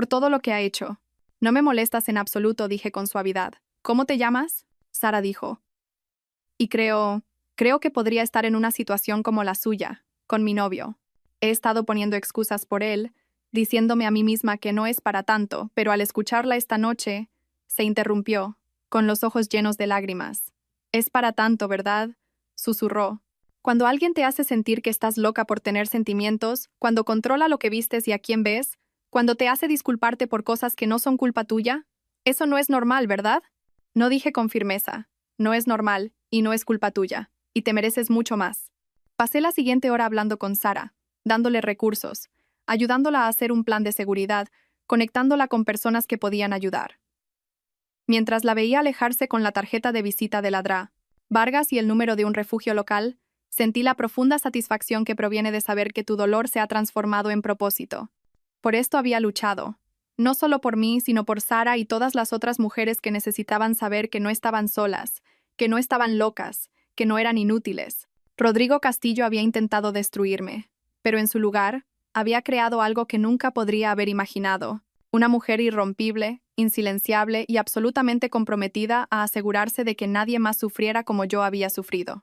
todo lo que ha hecho. No me molestas en absoluto, dije con suavidad. ¿Cómo te llamas? Sara dijo. Y creo que podría estar en una situación como la suya, con mi novio. He estado poniendo excusas por él, diciéndome a mí misma que no es para tanto, pero al escucharla esta noche, se interrumpió, con los ojos llenos de lágrimas. Es para tanto, ¿verdad? Susurró. Cuando alguien te hace sentir que estás loca por tener sentimientos, cuando controla lo que vistes y a quién ves, cuando te hace disculparte por cosas que no son culpa tuya, eso no es normal, ¿verdad? No dije con firmeza. No es normal, y no es culpa tuya, y te mereces mucho más. Pasé la siguiente hora hablando con Sara, dándole recursos, ayudándola a hacer un plan de seguridad, conectándola con personas que podían ayudar. Mientras la veía alejarse con la tarjeta de visita de la DRA, Vargas y el número de un refugio local, sentí la profunda satisfacción que proviene de saber que tu dolor se ha transformado en propósito. Por esto había luchado. No solo por mí, sino por Sara y todas las otras mujeres que necesitaban saber que no estaban solas, que no estaban locas, que no eran inútiles. Rodrigo Castillo había intentado destruirme, pero en su lugar, había creado algo que nunca podría haber imaginado. Una mujer irrompible, insilenciable y absolutamente comprometida a asegurarse de que nadie más sufriera como yo había sufrido.